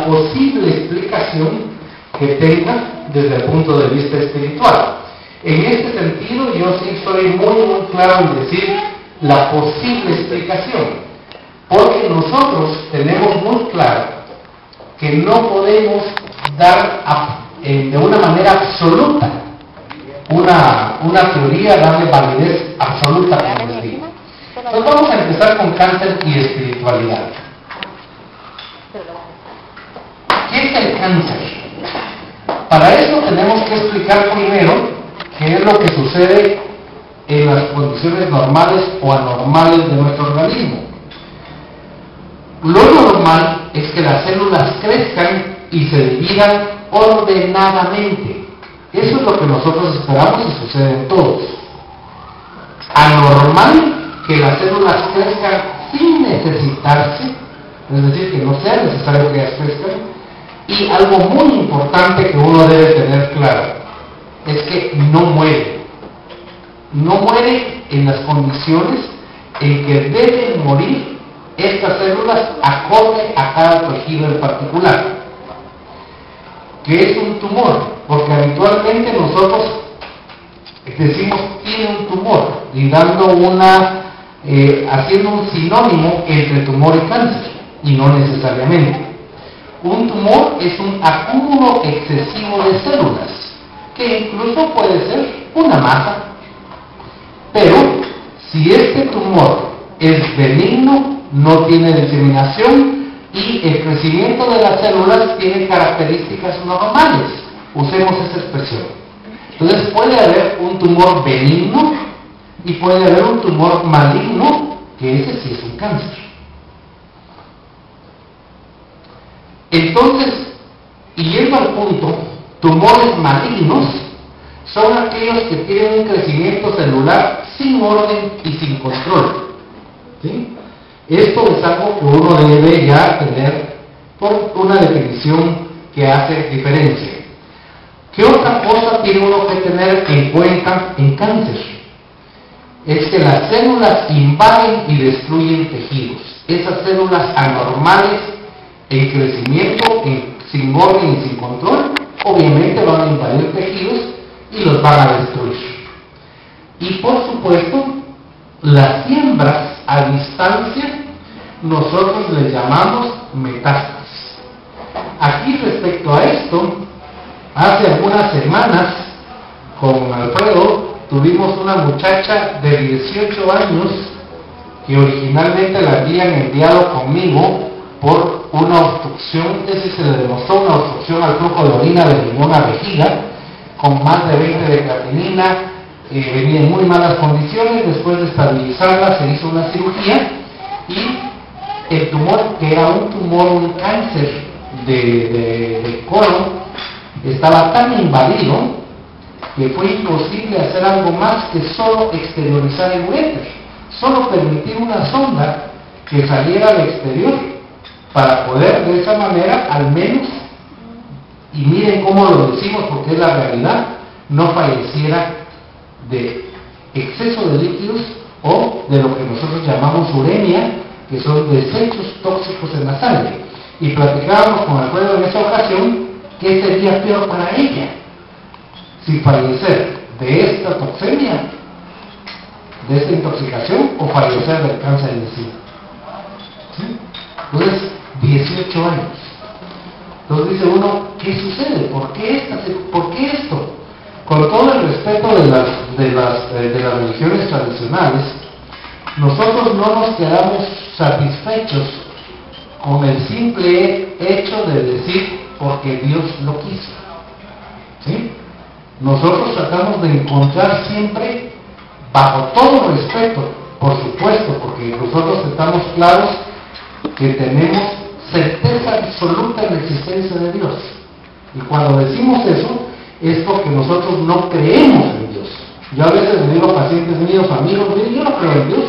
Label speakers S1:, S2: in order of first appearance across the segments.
S1: posible explicación que tenga desde el punto de vista espiritual. En este sentido, yo sí estoy muy claro en decir la posible explicación, porque nosotros tenemos muy claro que no podemos dar de una manera absoluta una teoría, darle validez absoluta, como les digo. Entonces vamos a empezar con cáncer y espiritualidad. ¿Qué es el cáncer? Para eso tenemos que explicar primero qué es lo que sucede en las condiciones normales o anormales de nuestro organismo. Lo normal es que las células crezcan y se dividan ordenadamente. Eso es lo que nosotros esperamos y sucede en todos. Anormal, que las células crezcan sin necesitarse, es decir, que no sea necesario que ellas crezcan. Y algo muy importante que uno debe tener claro es que no muere. No muere en las condiciones en que deben morir estas células acorde a cada tejido en particular. ¿Qué es un tumor? Porque habitualmente nosotros decimos tiene un tumor y dando haciendo un sinónimo entre tumor y cáncer, y no necesariamente. Un tumor es un acúmulo excesivo de células, que incluso puede ser una masa. Pero si este tumor es benigno, no tiene diseminación y el crecimiento de las células tiene características normales. Usemos esa expresión. Entonces puede haber un tumor benigno y puede haber un tumor maligno, que ese sí es un cáncer. Entonces, y yendo al punto, tumores malignos son aquellos que tienen un crecimiento celular sin orden y sin control. ¿Sí? Esto es algo que uno debe ya tener por una definición que hace diferencia. ¿Qué otra cosa tiene uno que tener en cuenta en cáncer? Es que las células invaden y destruyen tejidos. Esas células anormales en crecimiento, sin orden y sin control, obviamente van a invadir tejidos y los van a destruir. Y por supuesto, las siembras a distancia, nosotros les llamamos metástasis. Aquí respecto a esto, hace algunas semanas, con Alfredo, tuvimos una muchacha de 18 años que originalmente la habían enviado conmigo por una obstrucción, se le demostró una obstrucción al flujo de orina de riñón a vejiga, con más de 20 de creatinina, venía en muy malas condiciones. Después de estabilizarla se hizo una cirugía y el tumor, que era un cáncer de colon, estaba tan invadido que fue imposible hacer algo más que solo exteriorizar el uréter, solo permitir una sonda que saliera al exterior para poder de esa manera al menos, y miren cómo lo decimos porque es la realidad, no falleciera de exceso de líquidos o de lo que nosotros llamamos uremia, que son desechos tóxicos en la sangre. Y platicábamos con Alfredo en esa ocasión qué sería peor para ella, si fallecer de esta toxemia, de esta intoxicación, o fallecer del cáncer de sida. ¿Sí? Entonces, 18 años. Entonces dice uno, ¿qué sucede? ¿Por qué esto? Con todo el respeto de las religiones tradicionales, nosotros no nos quedamos satisfechos con el simple hecho de decir porque Dios lo quiso. ¿Sí? Nosotros tratamos de encontrar siempre, bajo todo respeto, por supuesto, porque nosotros estamos claros que tenemos certeza absoluta en la existencia de Dios. Y cuando decimos eso, es porque nosotros no creemos en Dios. Yo a veces le digo a pacientes míos, amigos, yo no creo en Dios,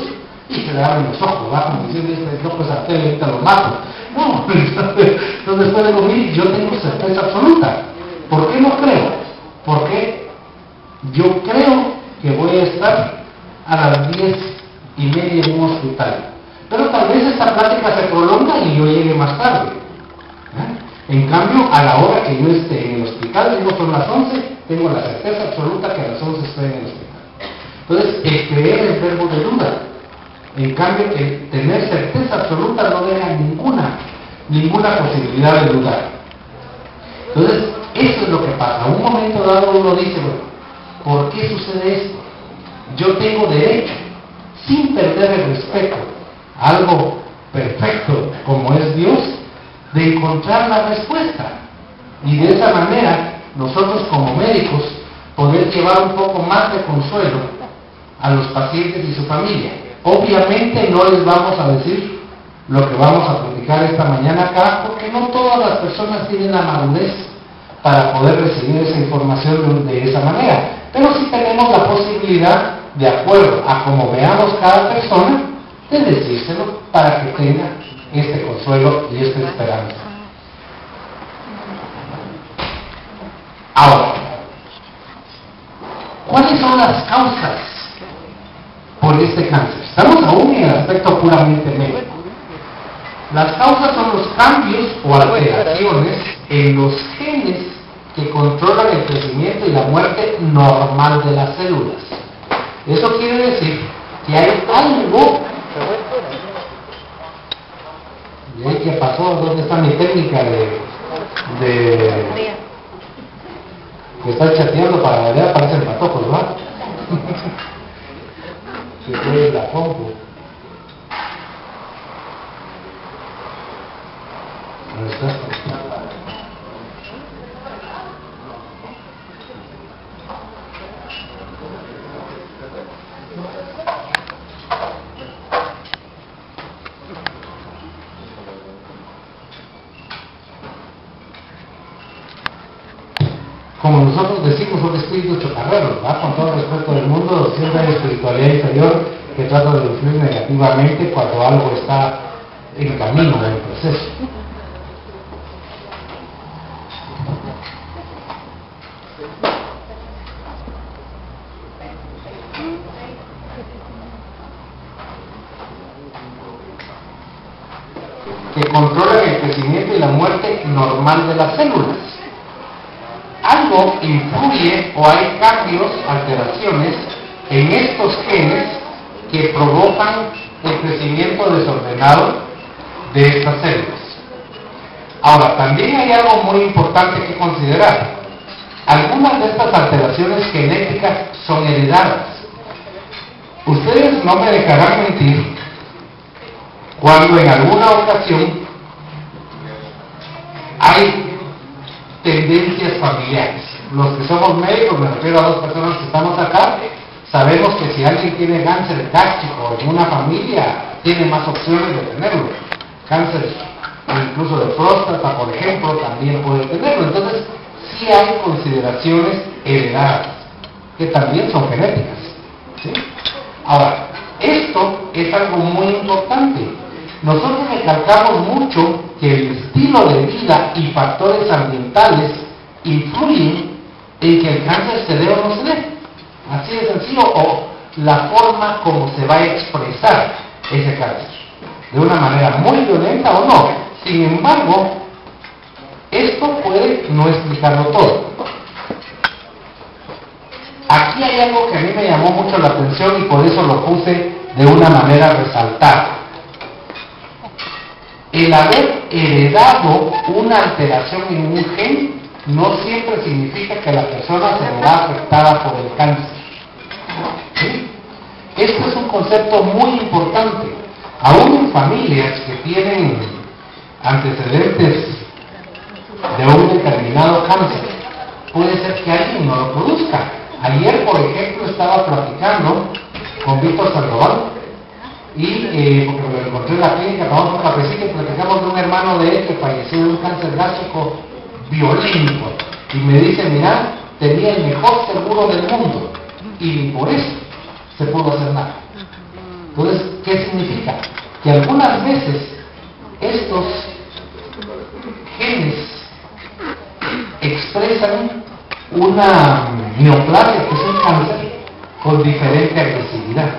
S1: y se le abren los ojos, ¿verdad? Como diciendo, no, pues a usted ahorita lo mato. No, entonces después digo, mire, yo tengo certeza absoluta. ¿Por qué no creo? Porque yo creo que voy a estar a las 10:30 en un hospital. Pero tal vez esta plática se prolonga y yo llegue más tarde. En cambio, a la hora que yo esté en el hospital, digo son las 11, tengo la certeza absoluta que a las 11 estoy en el hospital. Entonces, el creer es verbo de duda. En cambio, el tener certeza absoluta no deja ninguna posibilidad de dudar. Entonces, eso es lo que pasa. A un momento dado uno dice, bueno, ¿por qué sucede esto? Yo tengo derecho, sin perder el respeto a algo perfecto como es Dios, de encontrar la respuesta. Y de esa manera, nosotros como médicos, poder llevar un poco más de consuelo a los pacientes y su familia. Obviamente no les vamos a decir lo que vamos a platicar esta mañana acá, porque no todas las personas tienen la madurez para poder recibir esa información de esa manera. Pero sí tenemos la posibilidad, de acuerdo a cómo veamos cada persona, de decírselo para que tenga este consuelo y esta esperanza. Ahora, ¿cuáles son las causas por este cáncer? Estamos aún en el aspecto puramente médico. Las causas son los cambios o alteraciones en los genes que controlan el crecimiento y la muerte normal de las células. Eso quiere decir que hay algo. ¿Qué pasó? ¿Dónde está mi técnica de que está chateando para la idea? Parecen patojos, ¿verdad? Si fue la compu. ¿Dónde está? Como nosotros decimos, son espíritus chocarreros, ¿verdad? Con todo el respeto del mundo, siempre hay espiritualidad inferior que trata de influir negativamente cuando algo está en camino, en el proceso. Que controlan el crecimiento y la muerte normal de las células. Algo influye o hay cambios, alteraciones en estos genes que provocan el crecimiento desordenado de estas células. Ahora, también hay algo muy importante que considerar. Algunas de estas alteraciones genéticas son heredadas. Ustedes no me dejarán mentir cuando en alguna ocasión hay tendencias familiares. Los que somos médicos, me refiero a dos personas que estamos acá, sabemos que si alguien tiene cáncer gástrico en una familia, tiene más opciones de tenerlo. Cáncer incluso de próstata, por ejemplo, también puede tenerlo. Entonces, sí hay consideraciones heredadas, que también son genéticas, ¿sí? Ahora, esto es algo muy importante. Nosotros recalcamos mucho que el estilo de vida y factores ambientales influyen en que el cáncer se dé o no se dé. Así de sencillo, o la forma como se va a expresar ese cáncer. De una manera muy violenta o no. Sin embargo, esto puede no explicarlo todo. Aquí hay algo que a mí me llamó mucho la atención y por eso lo puse de una manera resaltada. El haber heredado una alteración en un gen no siempre significa que la persona se verá afectada por el cáncer. ¿Sí? Este es un concepto muy importante. Aún en familias que tienen antecedentes de un determinado cáncer, puede ser que alguien no lo produzca. Ayer, por ejemplo, estaba platicando con Víctor Sandoval y porque me lo encontré en la clínica, tomamos un cafecito y platicamos de un hermano de él que falleció de un cáncer gástrico violento. Y me dice, mira, tenía el mejor seguro del mundo y por eso se pudo hacer nada. Entonces, ¿qué significa? Que algunas veces estos genes expresan una neoplasia, que es un cáncer, con diferente agresividad.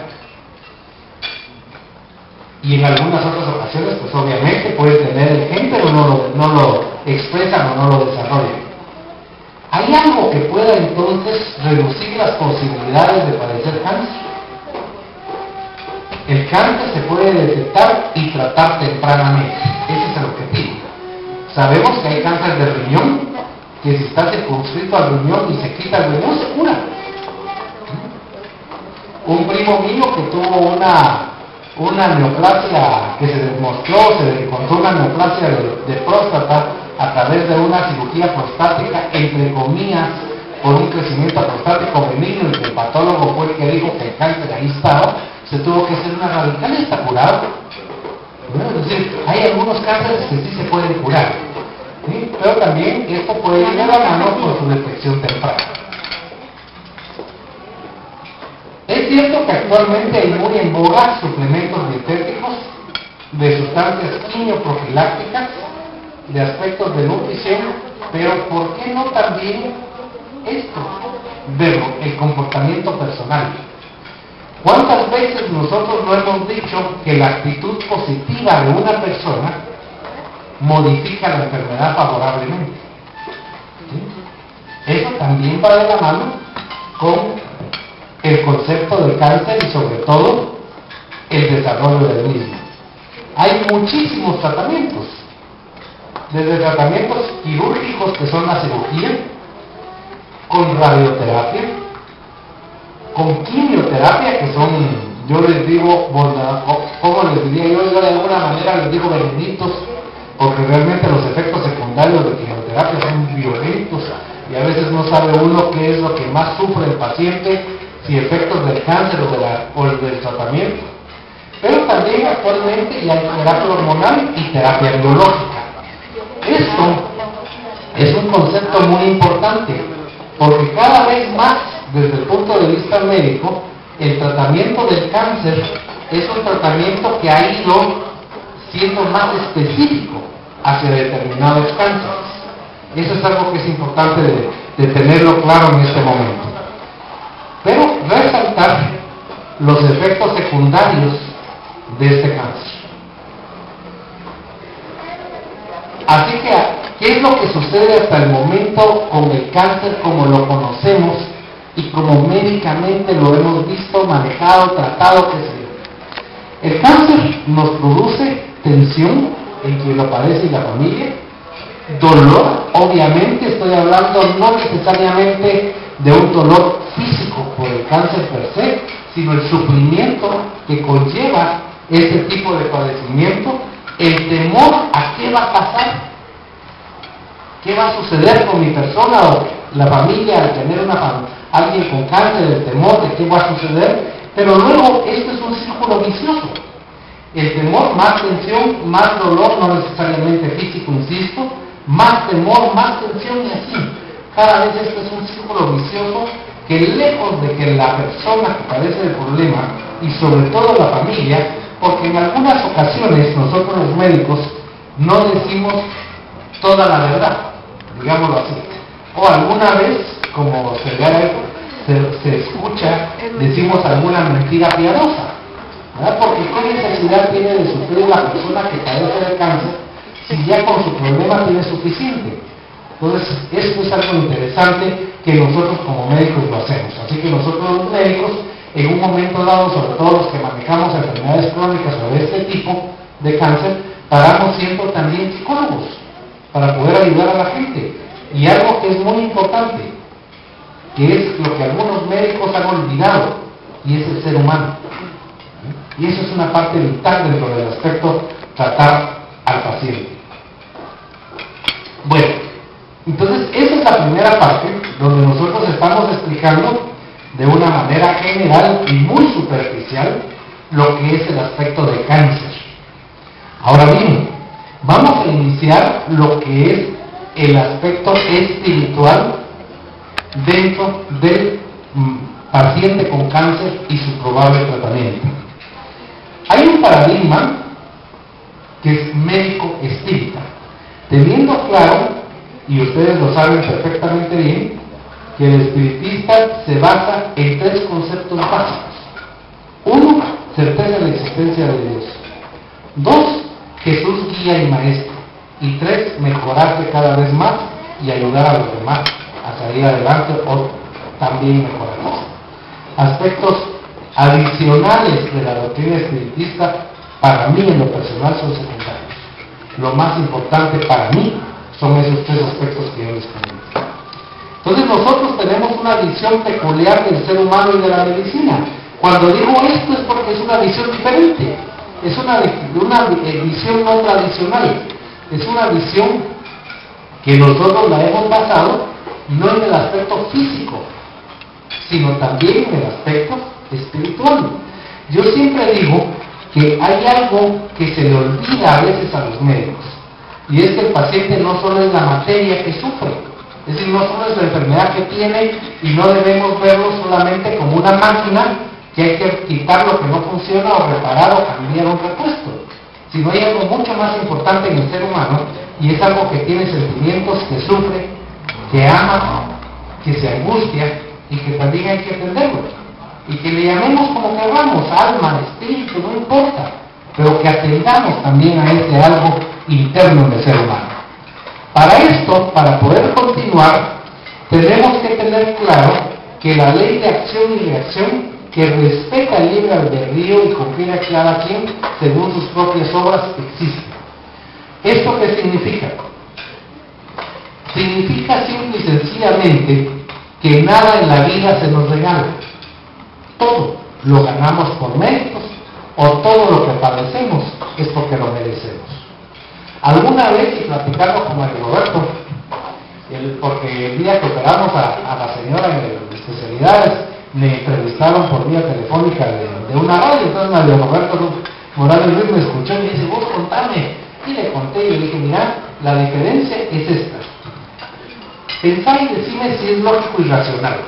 S1: Y en algunas otras ocasiones, pues obviamente puedes tener el gen, pero no lo expresan o no lo desarrollan. ¿Hay algo que pueda entonces reducir las posibilidades de padecer cáncer? El cáncer se puede detectar y tratar tempranamente. Ese es el objetivo. Sabemos que hay cáncer de riñón, que si está circunscrito al riñón y se quita el riñón, se cura. Un primo mío que tuvo una neoplasia, que se demostró, se le encontró una neoplasia de próstata a través de una cirugía prostática, entre comillas, por un crecimiento prostático benigno, y que el patólogo fue el que dijo que el cáncer ahí estaba, se tuvo que hacer una radical y está curado. Es decir, hay algunos cánceres que sí se pueden curar, ¿sí? Pero también esto puede ir a la mano con su detección temprana. Es cierto que actualmente hay muy en boga suplementos dietéticos de sustancias quimioprofilácticas, de aspectos de nutrición, pero ¿por qué no también esto? Ver el comportamiento personal. ¿Cuántas veces nosotros no hemos dicho que la actitud positiva de una persona modifica la enfermedad favorablemente? ¿Sí? Eso también va de la mano con el concepto de cáncer y sobre todo el desarrollo del mismo. Hay muchísimos tratamientos, desde tratamientos quirúrgicos, que son la cirugía, con radioterapia, con quimioterapia, que son, yo les digo, ¿cómo les diría yo? De alguna manera les digo venenitos, porque realmente los efectos secundarios de quimioterapia son violentos y a veces no sabe uno qué es lo que más sufre el paciente, si efectos del cáncer o del tratamiento. Pero también actualmente ya hay terapia hormonal y terapia biológica. Esto es un concepto muy importante, porque cada vez más, desde el punto de vista médico, el tratamiento del cáncer es un tratamiento que ha ido siendo más específico hacia determinados cánceres. Eso es algo que es importante de tenerlo claro en este momento. Pero resaltar los efectos secundarios de este cáncer. Así que, ¿qué es lo que sucede hasta el momento con el cáncer como lo conocemos y como médicamente lo hemos visto, manejado, tratado, qué sé yo? El cáncer nos produce tensión en quien lo padece y la familia, dolor, obviamente estoy hablando no necesariamente de un dolor físico por el cáncer per se, sino el sufrimiento que conlleva este tipo de padecimiento, el temor a qué va a pasar, qué va a suceder con mi persona o la familia al tener alguien con cáncer, el temor de qué va a suceder, pero luego esto es un círculo vicioso. El temor, más tensión, más dolor, no necesariamente físico, insisto, más temor, más tensión y así. Cada vez esto es un círculo vicioso que lejos de que la persona que padece el problema y sobre todo la familia, porque en algunas ocasiones nosotros los médicos no decimos toda la verdad, digámoslo así, o alguna vez, como se escucha, decimos alguna mentira piadosa, ¿verdad? Porque ¿qué necesidad tiene de sufrir la persona que padece de cáncer si ya con su problema tiene suficiente? Entonces, esto es algo interesante que nosotros como médicos lo hacemos. Así que nosotros los médicos, en un momento dado, sobre todo los que manejamos enfermedades crónicas o de este tipo de cáncer, paramos siendo también psicólogos para poder ayudar a la gente. Y algo que es muy importante, que es lo que algunos médicos han olvidado, y es el ser humano. Y eso es una parte vital dentro del aspecto tratar al paciente. Bueno, entonces esa es la primera parte donde nosotros estamos explicando de una manera general y muy superficial lo que es el aspecto de cáncer. Ahora bien, vamos a iniciar lo que es el aspecto espiritual dentro del paciente con cáncer y su probable tratamiento. Hay un paradigma que es médico espírita, teniendo claro, y ustedes lo saben perfectamente bien, que el espiritista se basa en tres conceptos básicos. Uno, certeza de la existencia de Dios. Dos, Jesús guía y maestro. Y 3, mejorarse cada vez más y ayudar a los demás a salir adelante o también mejorarse. Aspectos adicionales de la doctrina espiritista, para mí en lo personal, son secundarios. Lo más importante para mí son esos 3 aspectos que yo les comento. Entonces nosotros tenemos una visión peculiar del ser humano y de la medicina. Cuando digo esto es porque es una visión diferente, es una visión no tradicional, es una visión que nosotros la hemos basado no en el aspecto físico, sino también en el aspecto espiritual. Yo siempre digo que hay algo que se le olvida a veces a los médicos, y es que el paciente no solo es la materia que sufre, es decir, no solo es la enfermedad que tiene, y no debemos verlo solamente como una máquina que hay que quitar lo que no funciona o reparar o cambiar un repuesto, sino hay algo mucho más importante en el ser humano, y es algo que tiene sentimientos, que sufre, que ama, que se angustia, y que también hay que atenderlo, y que le llamemos como queramos, alma, espíritu, no importa, pero que atendamos también a ese algo interno del ser humano. Para esto, para poder continuar, tenemos que tener claro que la ley de acción y reacción, que respeta el libre albedrío y confía a cada quien según sus propias obras, existe. ¿Esto qué significa? Significa simple y sencillamente que nada en la vida se nos regala. Todo lo ganamos por méritos, o todo lo que padecemos es porque lo merecemos. Alguna vez, y platicando con Mario Roberto, porque el día que operamos a la señora en especialidades, me entrevistaron por vía telefónica de una radio. Entonces Mario Roberto Morales Ruiz me escuchó y me dice: vos contame. Y le conté y le dije: mira, la diferencia es esta. Pensá y decime si es lógico y racional.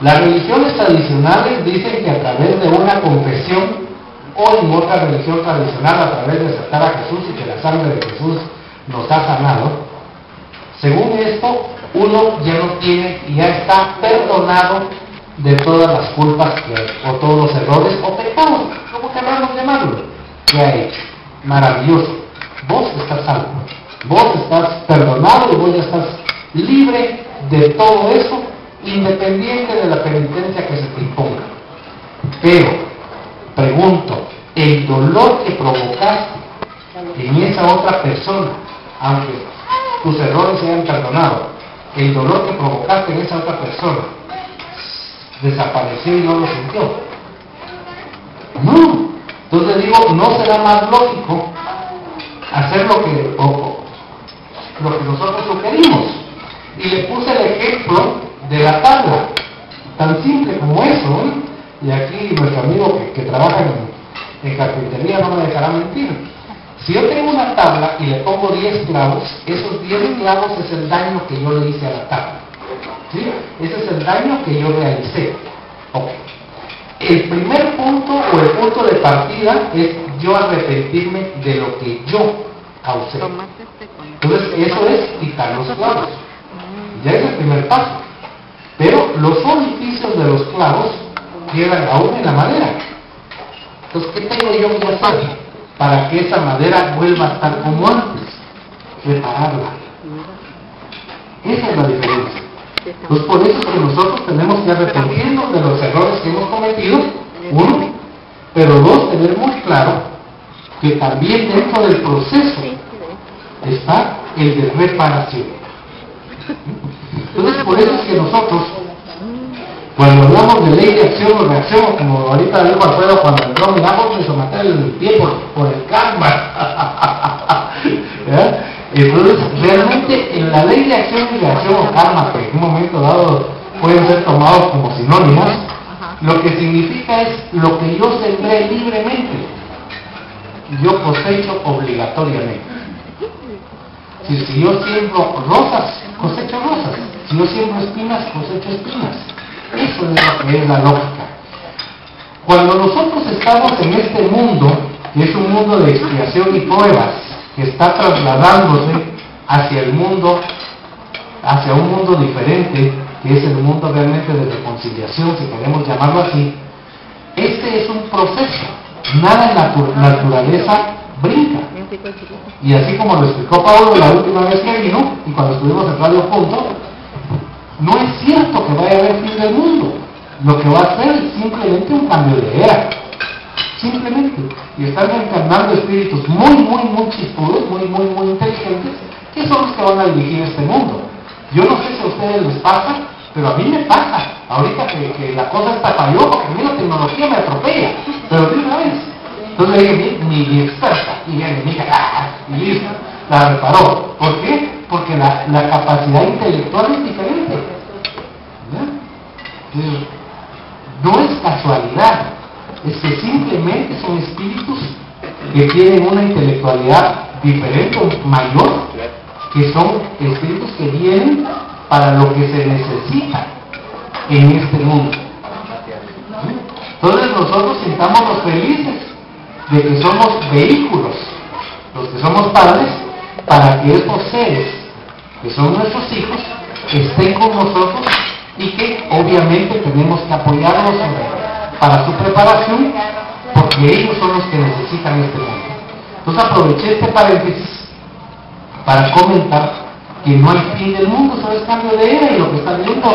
S1: Las religiones tradicionales dicen que a través de una confesión, o en otra religión tradicional a través de aceptar a Jesús y que la sangre de Jesús nos ha sanado, según esto, uno ya no tiene y ya está perdonado de todas las culpas o todos los errores o pecados, como queramos llamarlo, que ha hecho. Maravilloso. Vos estás salvo, vos estás perdonado y vos ya estás libre de todo eso, independiente de la penitencia que se te imponga. Pero, pregunto, el dolor que provocaste en esa otra persona, aunque tus errores se hayan perdonado, el dolor que provocaste en esa otra persona, desapareció y no lo sintió. No. Entonces digo, ¿no será más lógico hacer lo que nosotros sugerimos? Y le puse el ejemplo de la tabla, tan simple como eso, ¿eh? Y aquí nuestro amigo que trabaja en carpintería no me dejará mentir. Si yo tengo una tabla y le pongo 10 clavos, esos 10 clavos es el daño que yo le hice a la tabla, ¿sí? Ese es el daño que yo realicé. Okay. El primer punto o el punto de partida es yo arrepentirme de lo que yo causé. Entonces eso es quitar los clavos. Ya es el primer paso. Pero los orificios de los clavos quedan aún en la madera. Entonces, ¿qué tengo yo que hacer para que esa madera vuelva a estar como antes? Repararla. Esa es la diferencia. Entonces, por eso es que nosotros tenemos que arrepentirnos de los errores que hemos cometido, uno, pero dos, tener muy claro que también dentro del proceso está el de reparación. Entonces, por eso es que nosotros, cuando hablamos de ley de acción o reacción, o como ahorita dijo Alfredo cuando entró, miramos de someter el pie por el karma. Entonces, realmente en la ley de acción y reacción o karma, que en un momento dado pueden ser tomados como sinónimos, lo que significa es lo que yo sembré libremente, yo cosecho obligatoriamente. Si yo siembro rosas, cosecho rosas. Si yo siembro espinas, cosecho espinas. Eso es lo que es la lógica. Cuando nosotros estamos en este mundo, que es un mundo de expiación y pruebas, que está trasladándose hacia el mundo, hacia un mundo diferente, que es el mundo realmente de reconciliación, si queremos llamarlo así, este es un proceso. Nada en la naturaleza brinca. Y así como lo explicó Pablo la última vez que vino, y cuando estuvimos en Radio Punto, no es cierto que vaya a haber fin del mundo. Lo que va a ser es simplemente un cambio de era. Simplemente. Y están encarnando espíritus muy chispudos, muy inteligentes, que son los que van a dirigir este mundo. Yo no sé si a ustedes les pasa, pero a mí me pasa. Ahorita que la cosa está falló, porque a mí la tecnología me atropella. Pero de una vez. Entonces le dije, mi experta, y viene mi hija, y listo, la reparó. ¿Por qué? Porque la capacidad intelectual es diferente. Entonces, no es casualidad, es que simplemente son espíritus que tienen una intelectualidad diferente o mayor, que son espíritus que vienen para lo que se necesita en este mundo. Entonces nosotros sintámonos felices de que somos vehículos, los que somos padres, para que estos seres, que son nuestros hijos, estén con nosotros y que obviamente tenemos que apoyarlos para su preparación, porque ellos son los que necesitan este mundo. Entonces aproveché este paréntesis para comentar que no hay fin del mundo, solo es cambio de era, y lo que están viendo,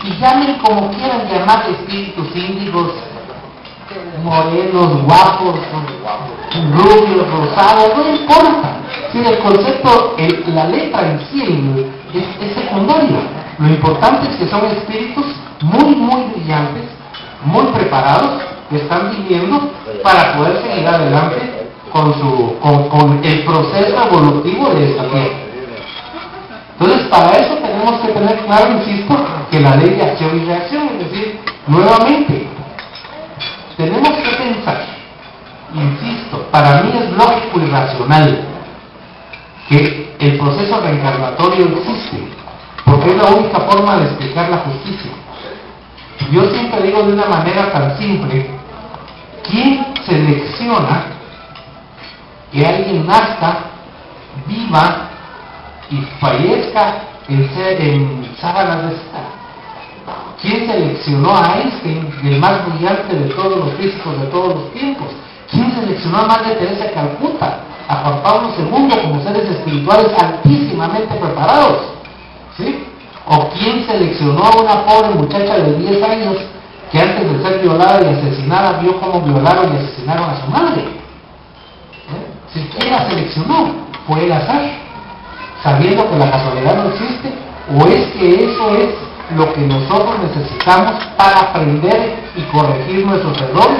S1: y llamen como quieran llamar, espíritus índigos, morenos, guapos, rubios, rosados, no importa. Si el concepto, la letra en sí es secundario. Lo importante es que son espíritus muy brillantes, muy preparados, que están viviendo para poder seguir adelante con el proceso evolutivo de esta tierra. Entonces, para eso tenemos que tener claro, insisto, que la ley de acción y reacción, es decir, nuevamente, tenemos que pensar, insisto, para mí es lógico y racional que el proceso reencarnatorio existe, porque es la única forma de explicar la justicia. Yo siempre digo de una manera tan simple, ¿quién selecciona que alguien nazca, viva y fallezca en sábanas de seda? ¿Quién seleccionó a Einstein, el más brillante de todos los físicos de todos los tiempos? ¿Quién seleccionó a Madre Teresa de Calcuta, a Juan Pablo II como seres espirituales altísimamente preparados? ¿Sí? ¿O quién seleccionó a una pobre muchacha de 10 años que antes de ser violada y asesinada vio cómo violaron y asesinaron a su madre? Si quién la seleccionó, fue el azar, sabiendo que la casualidad no existe, o es que eso es lo que nosotros necesitamos para aprender y corregir nuestros errores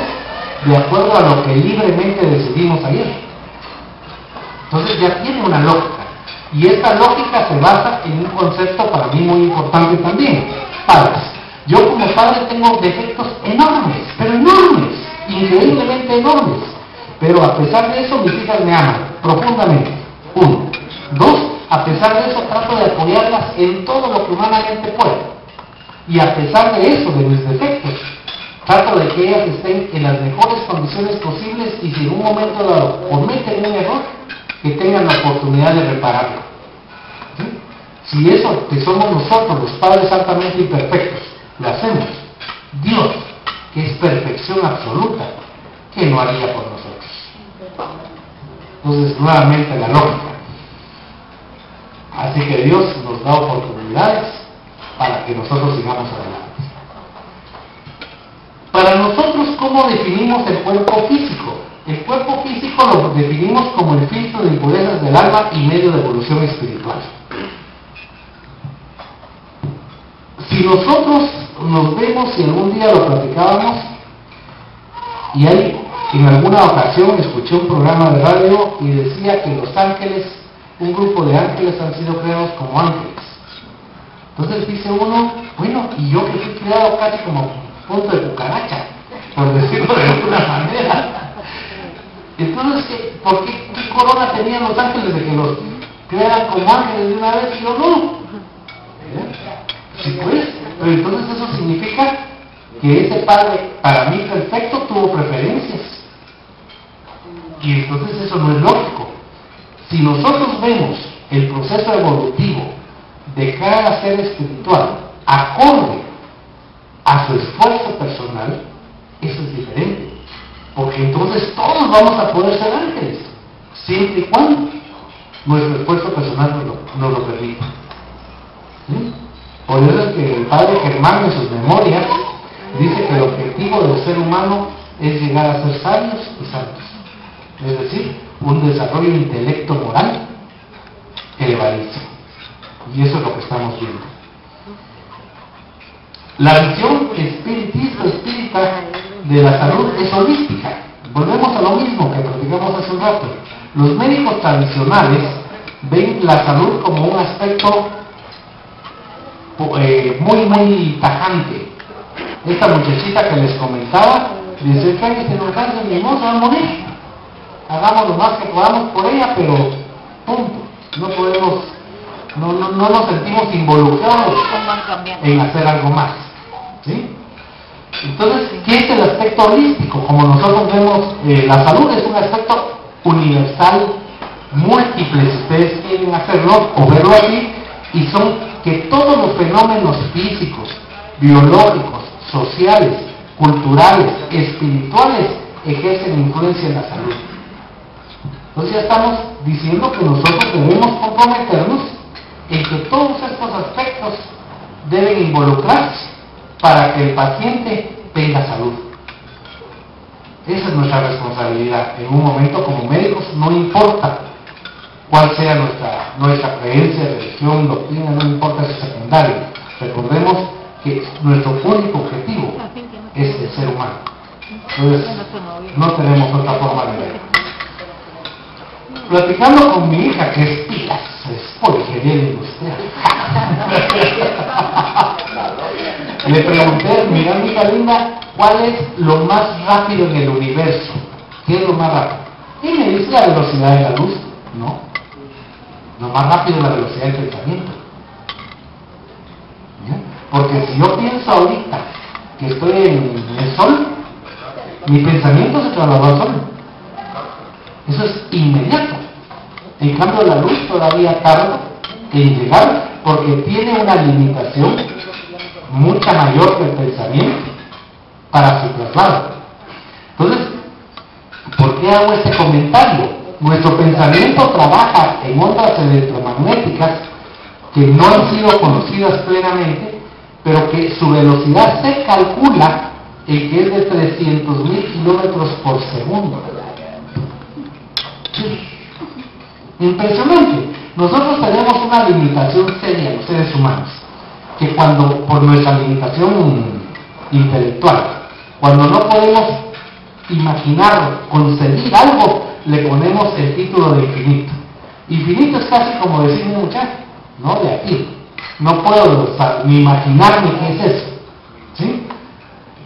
S1: de acuerdo a lo que libremente decidimos ayer. Entonces ya tiene una lógica, y esta lógica se basa en un concepto para mí muy importante también: padres. Yo como padre tengo defectos enormes, pero enormes, increíblemente enormes, pero a pesar de eso mis hijas me aman profundamente. 1. 2. A pesar de eso trato de apoyarlas en todo lo que humanamente puedo. Y a pesar de eso, de mis defectos, trato de que ellas estén en las mejores condiciones posibles, y si en un momento dado cometen un error, que tengan la oportunidad de repararlo. ¿Sí? Si eso que somos nosotros, los padres altamente imperfectos, lo hacemos, Dios, que es perfección absoluta, ¿qué no haría por nosotros? Entonces, nuevamente la lógica. Así que Dios nos da oportunidades para que nosotros sigamos adelante. Para nosotros, ¿cómo definimos el cuerpo físico? El cuerpo físico lo definimos como el filtro de impurezas del alma y medio de evolución espiritual. Si nosotros nos vemos, y algún día lo platicábamos, y en alguna ocasión escuché un programa de radio y decía que los ángeles, un grupo de ángeles, han sido creados como ángeles. Entonces dice uno, bueno, y yo que fui creado casi como punto de cucaracha, por decirlo de alguna manera. Entonces, ¿por qué corona tenían los ángeles de que los crearan como ángeles de una vez y yo no? Sí, pues, pero entonces eso significa que ese padre, para mí perfecto, tuvo preferencias. Y entonces eso no es lógico. Si nosotros vemos el proceso evolutivo de cada ser espiritual acorde a su esfuerzo personal, eso es diferente. Porque entonces todos vamos a poder ser ángeles. siempre y cuando nuestro esfuerzo personal nos lo permita. ¿Sí? Por eso es que el padre Germán en sus memorias dice que el objetivo del ser humano es llegar a ser sabios y santos, es decir, un desarrollo de intelecto moral elevadísimo. Y eso es lo que estamos viendo. La visión espírita de la salud es holística. Volvemos a lo mismo que platicamos hace un rato. Los médicos tradicionales ven la salud como un aspecto muy tajante. Esta muchachita que les comentaba dice que se nos cansa mi hermosa, va a morir. Hagamos lo más que podamos por ella, pero punto. No podemos, no nos sentimos involucrados en hacer algo más. ¿Sí? Entonces, ¿qué es el aspecto holístico? Como nosotros vemos, la salud es un aspecto universal, múltiple, si ustedes quieren hacerlo o verlo así, y son que todos los fenómenos físicos, biológicos, sociales, culturales, espirituales ejercen influencia en la salud. Entonces ya estamos diciendo que nosotros debemos comprometernos en que todos estos aspectos deben involucrarse para que el paciente tenga salud. Esa es nuestra responsabilidad. En un momento como médicos, no importa cuál sea nuestra creencia, religión, doctrina, no importa si es secundario. Recordemos que nuestro único objetivo es el ser humano. Entonces, no tenemos otra forma de ver. Platicando con mi hija, que es pilas, es poliingeniera industrial, le pregunté, mira, mi hija linda, ¿cuál es lo más rápido en el universo? ¿Qué es lo más rápido? Y me dice la velocidad de la luz. No, lo más rápido es la velocidad del pensamiento. ¿Ya? Porque si yo pienso ahorita que estoy en el sol, mi pensamiento se trasladó al sol. Eso es inmediato. En cambio, la luz todavía tarda en llegar porque tiene una limitación mucha mayor que el pensamiento para su traslado. Entonces, ¿por qué hago este comentario? Nuestro pensamiento trabaja en ondas electromagnéticas que no han sido conocidas plenamente, pero que su velocidad se calcula en que es de 300.000 kilómetros por segundo. Impresionante. Nosotros tenemos una limitación seria, los seres humanos, que cuando, por nuestra limitación intelectual, cuando no podemos imaginar, concebir algo, le ponemos el título de infinito. Infinito es casi como decir un muchacho, ¿no? De aquí. No puedo ni imaginarme qué es eso. ¿Sí?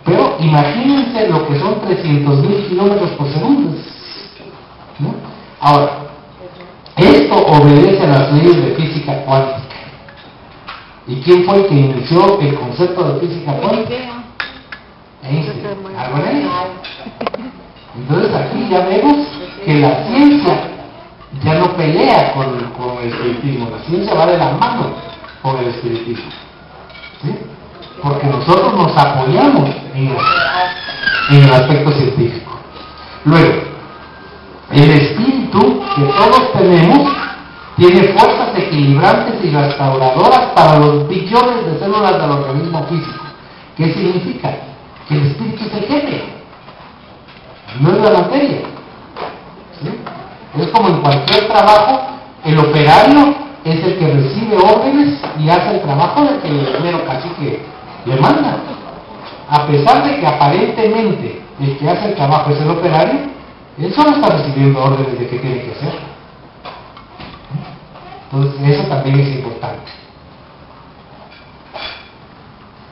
S1: Pero imagínense lo que son 300.000 kilómetros por segundo. ¿No? Ahora, esto obedece a las leyes de física cuántica. ¿Y quién fue el que inició el concepto de física cuántica? Einstein. ¿Albert Einstein? Entonces aquí ya vemos que la ciencia ya no pelea con el espiritismo. La ciencia va de la mano con el espiritismo. ¿Sí? Porque nosotros nos apoyamos en el aspecto científico. Luego, el espíritu que todos tenemos tiene fuerzas equilibrantes y restauradoras para los billones de células del organismo físico. ¿Qué significa? Que el espíritu es el jefe, no es la materia. ¿Sí? Es como en cualquier trabajo, el operario es el que recibe órdenes y hace el trabajo del que el primero cacique le manda. A pesar de que aparentemente el que hace el trabajo es el operario, él solo está recibiendo órdenes de qué tiene que hacer. Entonces eso también es importante.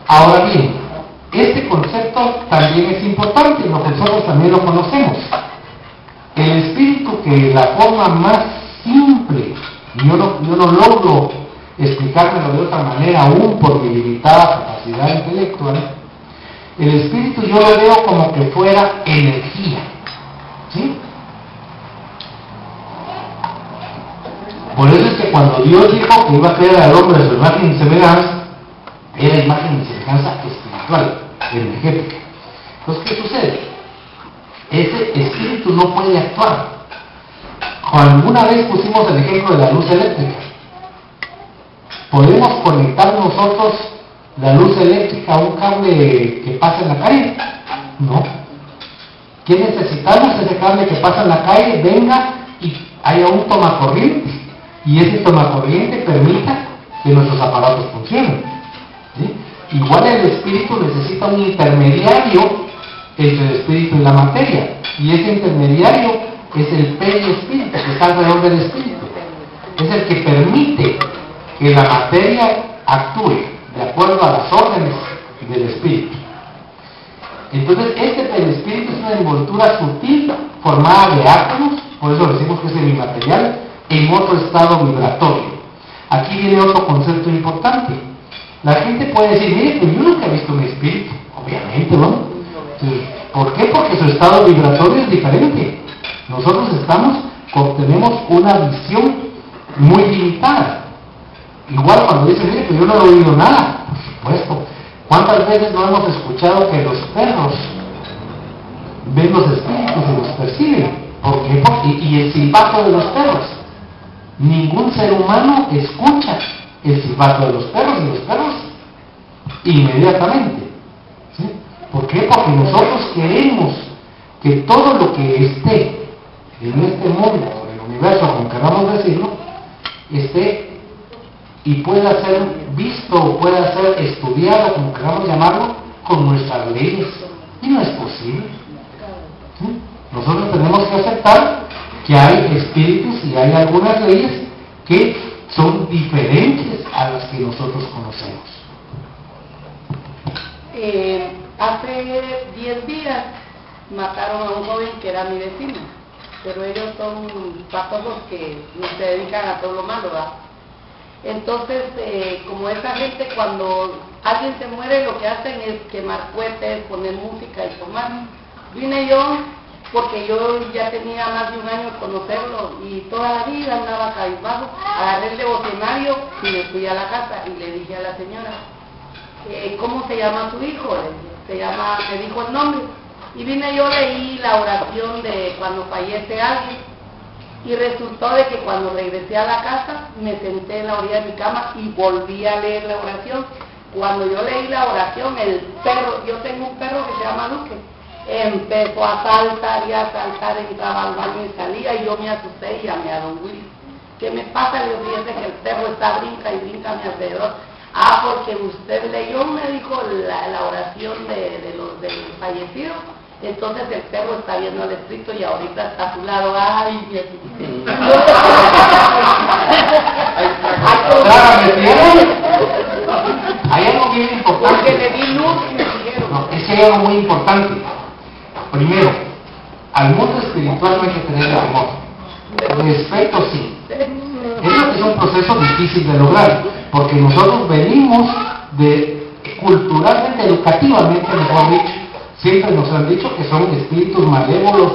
S1: Ahora bien, este concepto también es importante y nosotros también lo conocemos. El espíritu, que la forma más simple, yo no logro explicármelo de otra manera aún por mi limitada capacidad intelectual, el espíritu yo lo veo como que fuera energía. ¿Sí? Por eso es que cuando Dios dijo que iba a crear al hombre de su imagen y semejanza, era imagen y semejanza espiritual, energética. Entonces, ¿qué sucede? Ese espíritu no puede actuar. Alguna vez pusimos el ejemplo de la luz eléctrica. ¿Podemos conectar nosotros la luz eléctrica a un cable que pasa en la calle? No. ¿Qué necesitamos? Ese cable que pasa en la calle venga y haya un tomacorriente, y ese tomacorriente permita que nuestros aparatos funcionen. ¿Sí? Igual el espíritu necesita un intermediario entre el espíritu y la materia, y ese intermediario es el perispíritu, que está alrededor del espíritu. Es el que permite que la materia actúe de acuerdo a las órdenes del espíritu. Entonces, este perispíritu es una envoltura sutil formada de átomos, por eso decimos que es semimaterial, en otro estado vibratorio. Aquí viene otro concepto importante. La gente puede decir, mire, pues yo nunca he visto un espíritu. Obviamente, ¿no? ¿Por qué? Porque su estado vibratorio es diferente. Nosotros tenemos una visión muy limitada. Igual cuando dicen, mire, pues yo no he oído nada, por supuesto. ¿Cuántas veces no hemos escuchado que los perros ven los espíritus y los perciben? ¿Por qué? Y el silbato de los perros. Ningún ser humano escucha el silbato de los perros, y los perros inmediatamente. ¿Sí? ¿Por qué? Porque nosotros queremos que todo lo que esté en este mundo, en el universo, como queramos decirlo, esté y pueda ser visto o pueda ser estudiado, como queramos llamarlo, con nuestras leyes. Y no es posible. ¿Sí? Nosotros tenemos que aceptar que hay espíritus y hay algunas leyes que son diferentes a las que nosotros conocemos.
S2: Hace 10 días mataron a un joven que era mi vecino, pero ellos son patojos que no se dedican a todo lo malo, ¿verdad? Entonces, como esa gente, cuando alguien se muere, lo que hacen es quemar cohetes, poner música y tomar. Vine yo, porque yo ya tenía más de un año de conocerlo y toda la vida andaba cabizbajo, agarré el devocionario y me fui a la casa y le dije a la señora, ¿cómo se llama su hijo? Me dijo el nombre. Y vine yo, leí la oración de cuando fallece alguien. Y resultó de que cuando regresé a la casa, me senté en la orilla de mi cama y volví a leer la oración. Cuando yo leí la oración, el perro, yo tengo un perro que se llama Luque, empezó a saltar y a saltar, entraba al baño y salía, y yo me asusté y llamé a don Willy. ¿Qué me pasa? Le dije que el perro está brinca y brinca a mi alrededor. Ah, porque usted leyó, me dijo, la oración del fallecido. Entonces el perro está viendo al espíritu y ahorita está a su lado. Ay, mi espíritu.
S1: Hay algo bien importante.
S2: Porque le di luz y me dijeron.
S1: No, es que hay algo muy importante. Primero, al mundo espiritual no hay que tener amor. Respeto sí. Eso es un proceso difícil de lograr, porque nosotros venimos culturalmente, educativamente, mejor dicho, siempre nos han dicho que son espíritus malévolos,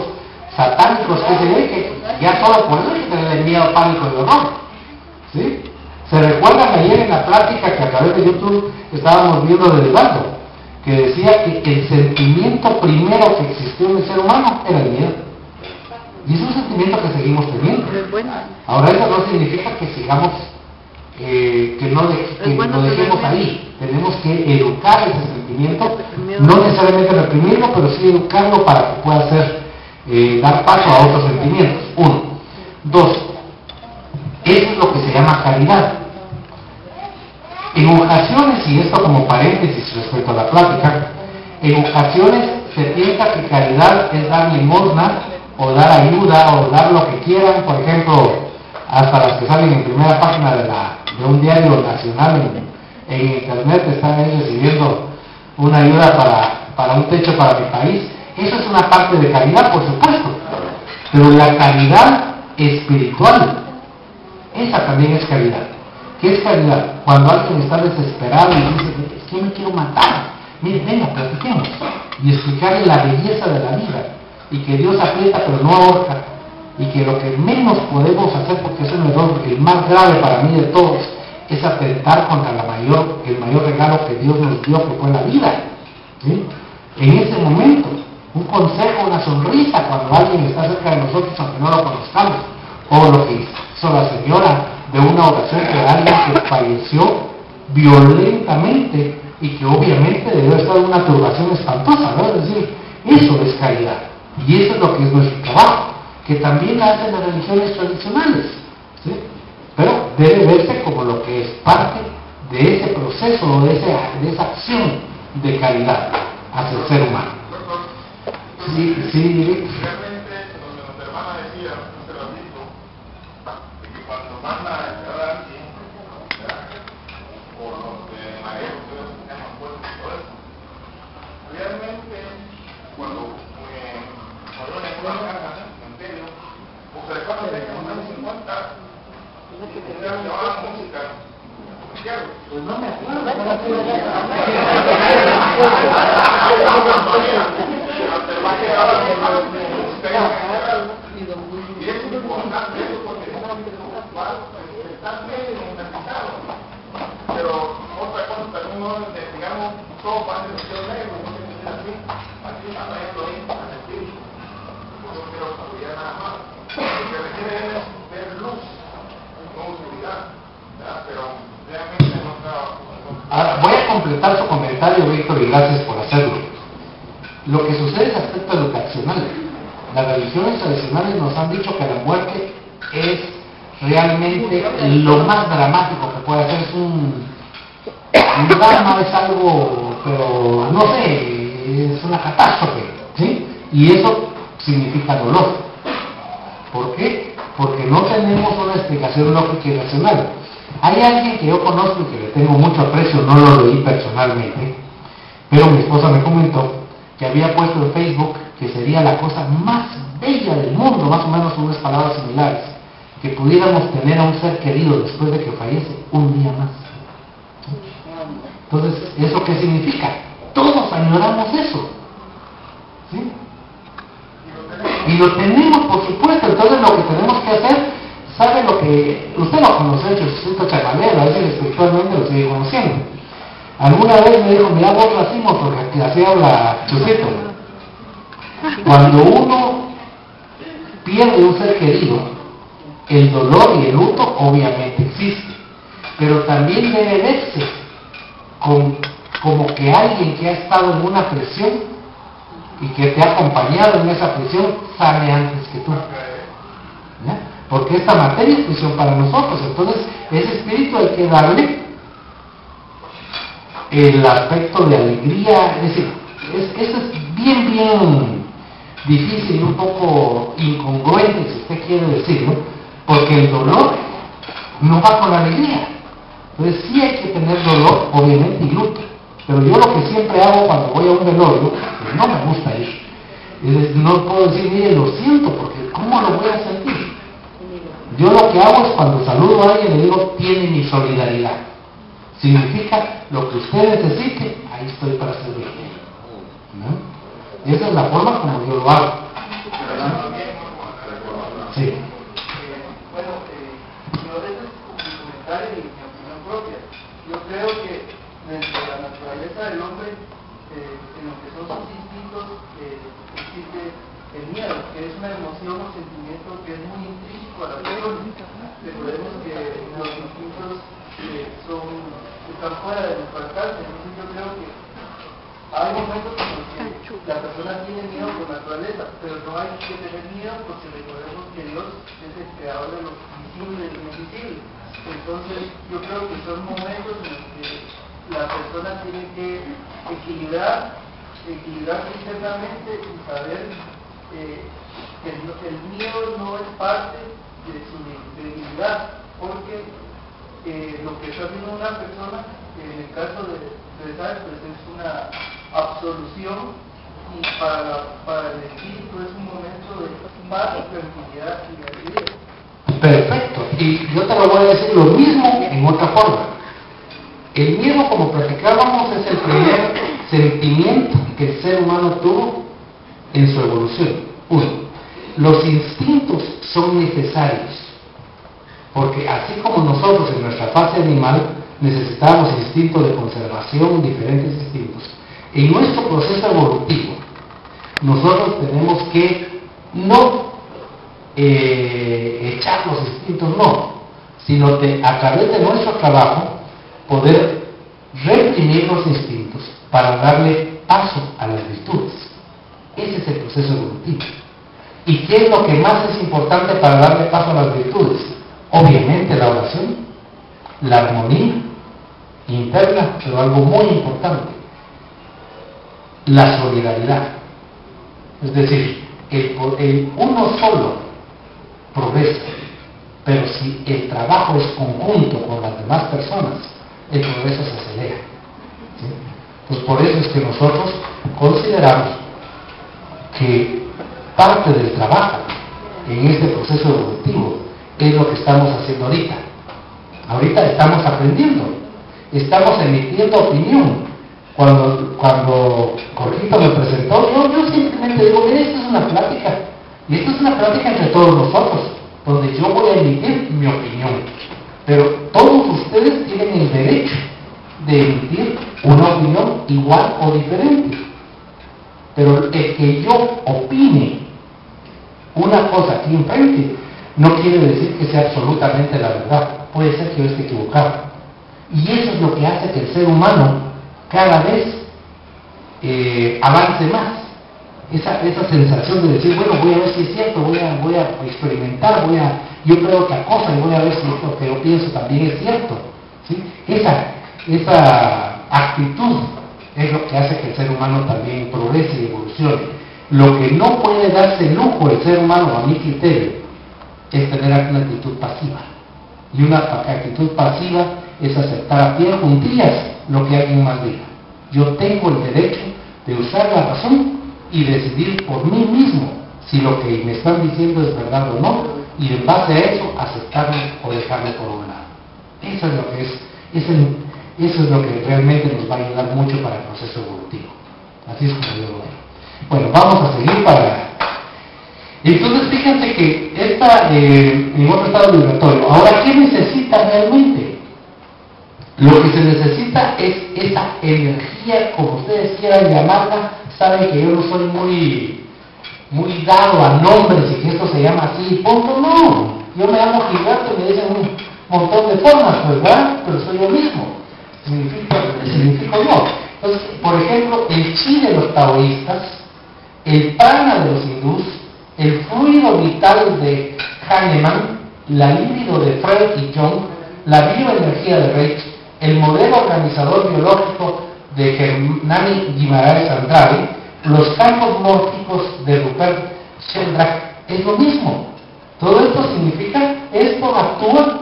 S1: satánicos, que ya solo por eso hay que tener miedo, pánico y horror. ¿Sí? Se recuerdan ayer en la plática que a través de YouTube estábamos viendo del Eduardo, que decía que el sentimiento primero que existió en el ser humano era el miedo. Y es un sentimiento que seguimos teniendo. Ahora eso no significa que sigamos, que lo dejemos ahí. Tenemos que educar ese sentimiento, no necesariamente reprimirlo, pero sí educarlo para que pueda dar paso a otros sentimientos. 1. 2. Eso es lo que se llama caridad. En ocasiones, y esto como paréntesis respecto a la plática, en ocasiones se piensa que caridad es dar limosna, o dar ayuda, o dar lo que quieran. Por ejemplo, hasta las que salen en primera página de un diario nacional en internet, están ahí recibiendo una ayuda para un techo para mi país. Eso es una parte de caridad, por supuesto, pero la caridad espiritual, esa también es caridad. ¿Qué es caridad? Cuando alguien está desesperado y dice, es que me quiero matar, mire, venga, platiquemos, y explicarle la belleza de la vida, y que Dios aprieta pero no ahorca, y que lo que menos podemos hacer, porque es un error, el más grave para mí de todos, es atentar contra el mayor regalo que Dios nos dio, que fue la vida. ¿Sí? En ese momento, un consejo, una sonrisa cuando alguien está cerca de nosotros, aunque no lo conozcamos, o lo que hizo la señora de una oración que alguien que falleció violentamente y que obviamente debió estar en una turbación espantosa, ¿no? Es decir, eso es caridad, y eso es lo que es nuestro trabajo, que también hacen las religiones tradicionales, ¿sí? Pero debe verse como lo que es parte de ese proceso, de esa acción de caridad hacia el ser humano. Sí, sí.
S3: Realmente, donde nuestra hermana decía, no se lo ha visto, de que cuando manda a entrar a alguien, ¿verdad? Por los mareos, que se llaman puestos y todo eso, realmente, cuando yo le pongo a casa, en serio, o se le pasa de que unos 50, se llama música.
S1: Pues no me acuerdo.
S3: Y es importante eso porque están bien identificados. Pero otra cosa también no digamos, todo parte de los negros, no tiene que ser así. Así está esto ahí, al espíritu. Yo quiero saber nada más. Lo que requiere es ver luz, no oscuridad. Pero realmente no está.
S1: Ahora, voy a completar su comentario, Víctor, y gracias por hacerlo. Lo que sucede es aspecto educacional. Las religiones tradicionales nos han dicho que la muerte es realmente lo más dramático que puede hacer. Es un drama, es algo, pero no sé, es una catástrofe, ¿sí? Y eso significa dolor. ¿Por qué? Porque no tenemos una explicación lógica y racional. Hay alguien que yo conozco y que le tengo mucho aprecio, no lo leí personalmente, pero mi esposa me comentó que había puesto en Facebook que sería la cosa más bella del mundo, más o menos unas palabras similares, que pudiéramos tener a un ser querido después de que fallece un día más. Entonces, ¿eso qué significa? Todos añoramos eso, ¿sí? Y lo tenemos, por supuesto. Entonces lo que tenemos que hacer, ¿sabe lo que? Usted lo conoce, Chusito Chavalero, a veces espiritualmente lo sigue conociendo. Alguna vez me dijo, mira, vos racimos, porque así habla Chusito. Cuando uno pierde un ser querido, el dolor y el luto obviamente existe, pero también debe verse como que alguien que ha estado en una prisión y que te ha acompañado en esa prisión sale antes que tú, ¿ya? Porque esta materia es prisión para nosotros. Entonces ese espíritu hay que darle el aspecto de alegría. Es decir, eso es bien difícil y un poco incongruente, si usted quiere decirlo, porque el dolor no va con la alegría. Entonces sí hay que tener dolor, obviamente, y luto. Pero yo lo que siempre hago cuando voy a un velorio, pues no me gusta ir, no puedo decir, mire, lo siento, porque ¿cómo lo voy a sentir? Yo lo que hago es cuando saludo a alguien le digo, tiene mi solidaridad. Significa, lo que usted necesite, ahí estoy para servirle, ¿no? Y esa es la forma como yo lo hago. Sí.
S4: Bueno, yo a veces mi comentario y mi opinión propia, yo creo que dentro de la naturaleza del hombre, en lo que son sus instintos, existe el miedo, que es una emoción o sentimiento que es muy intrínseco a la persona. Recordemos que los instintos están fuera de nuestro alcance. Entonces yo creo que hay momentos en los que la persona tiene miedo por naturaleza, pero no hay que tener miedo porque recordemos que Dios es el creador de lo visible y lo invisible. Entonces yo creo que son momentos en los que la persona tiene que equilibrarse internamente y saber que el miedo no es parte de su debilidad, porque lo que está haciendo una persona, en el caso de rezar, pues es una absolución, y para el espíritu es un momento de paz, tranquilidad y alegría.
S1: Perfecto, y yo te lo voy a decir lo mismo en otra forma. El miedo, como platicábamos, es el primer sentimiento que el ser humano tuvo en su evolución. Uno, los instintos son necesarios, porque así como nosotros en nuestra fase animal necesitábamos instintos de conservación, diferentes instintos, en nuestro proceso evolutivo nosotros tenemos que no echar los instintos, no, sino de, a través de nuestro trabajo, poder reprimir los instintos para darle paso a las virtudes. Ese es el proceso evolutivo. ¿Y qué es lo que más es importante para darle paso a las virtudes? Obviamente la oración, la armonía interna, pero algo muy importante, la solidaridad. Es decir, el uno solo progresa, pero si el trabajo es conjunto con las demás personas, el progreso se acelera. ¿Sí? Pues por eso es que nosotros consideramos que parte del trabajo en este proceso evolutivo es lo que estamos haciendo ahorita. Ahorita estamos aprendiendo, estamos emitiendo opinión. Cuando Jorgito me presentó, yo simplemente digo, mire, esto es una plática, y esto es una plática entre todos nosotros, donde yo voy a emitir mi opinión. Pero todos ustedes tienen el derecho de emitir una opinión igual o diferente. Pero el que yo opine una cosa aquí enfrente no quiere decir que sea absolutamente la verdad. Puede ser que yo esté equivocado. Y eso es lo que hace que el ser humano cada vez avance más. Esa sensación de decir, bueno, voy a ver si es cierto, voy a experimentar, yo creo otra cosa y voy a ver si lo que yo pienso también es cierto. ¿Sí? Esa actitud es lo que hace que el ser humano también progrese y evolucione. Lo que no puede darse lujo el ser humano, a mi criterio, es tener una actitud pasiva. Y una actitud pasiva es aceptar a pie juntillas lo que alguien más diga. Yo tengo el derecho de usar la razón y decidir por mí mismo si lo que me están diciendo es verdad o no, y en base a eso aceptarlo o dejarlo por un lado. Eso es lo que eso es lo que realmente nos va a ayudar mucho para el proceso evolutivo. Así es como yo lo veo. Bueno, vamos a seguir para... Entonces fíjense que está en otro estado vibratorio. Ahora, ¿qué necesita realmente? Lo que se necesita es esa energía, como ustedes quieran llamarla. Saben que yo no soy muy dado a nombres y que esto se llama así, punto. No, yo me llamo Gilberto y me dicen un montón de formas, pues, ¿verdad? Pero soy yo mismo, significo yo. Entonces, por ejemplo, el chi de los taoístas, el prana de los hindús, el fluido vital de Kahneman, la libido de Freud y Jung, la bioenergía de Reich, el modelo organizador biológico de Hernani Guimaraes Andrade, los campos mórficos de Rupert Sheldrake, es lo mismo. Todo esto significa, esto actúa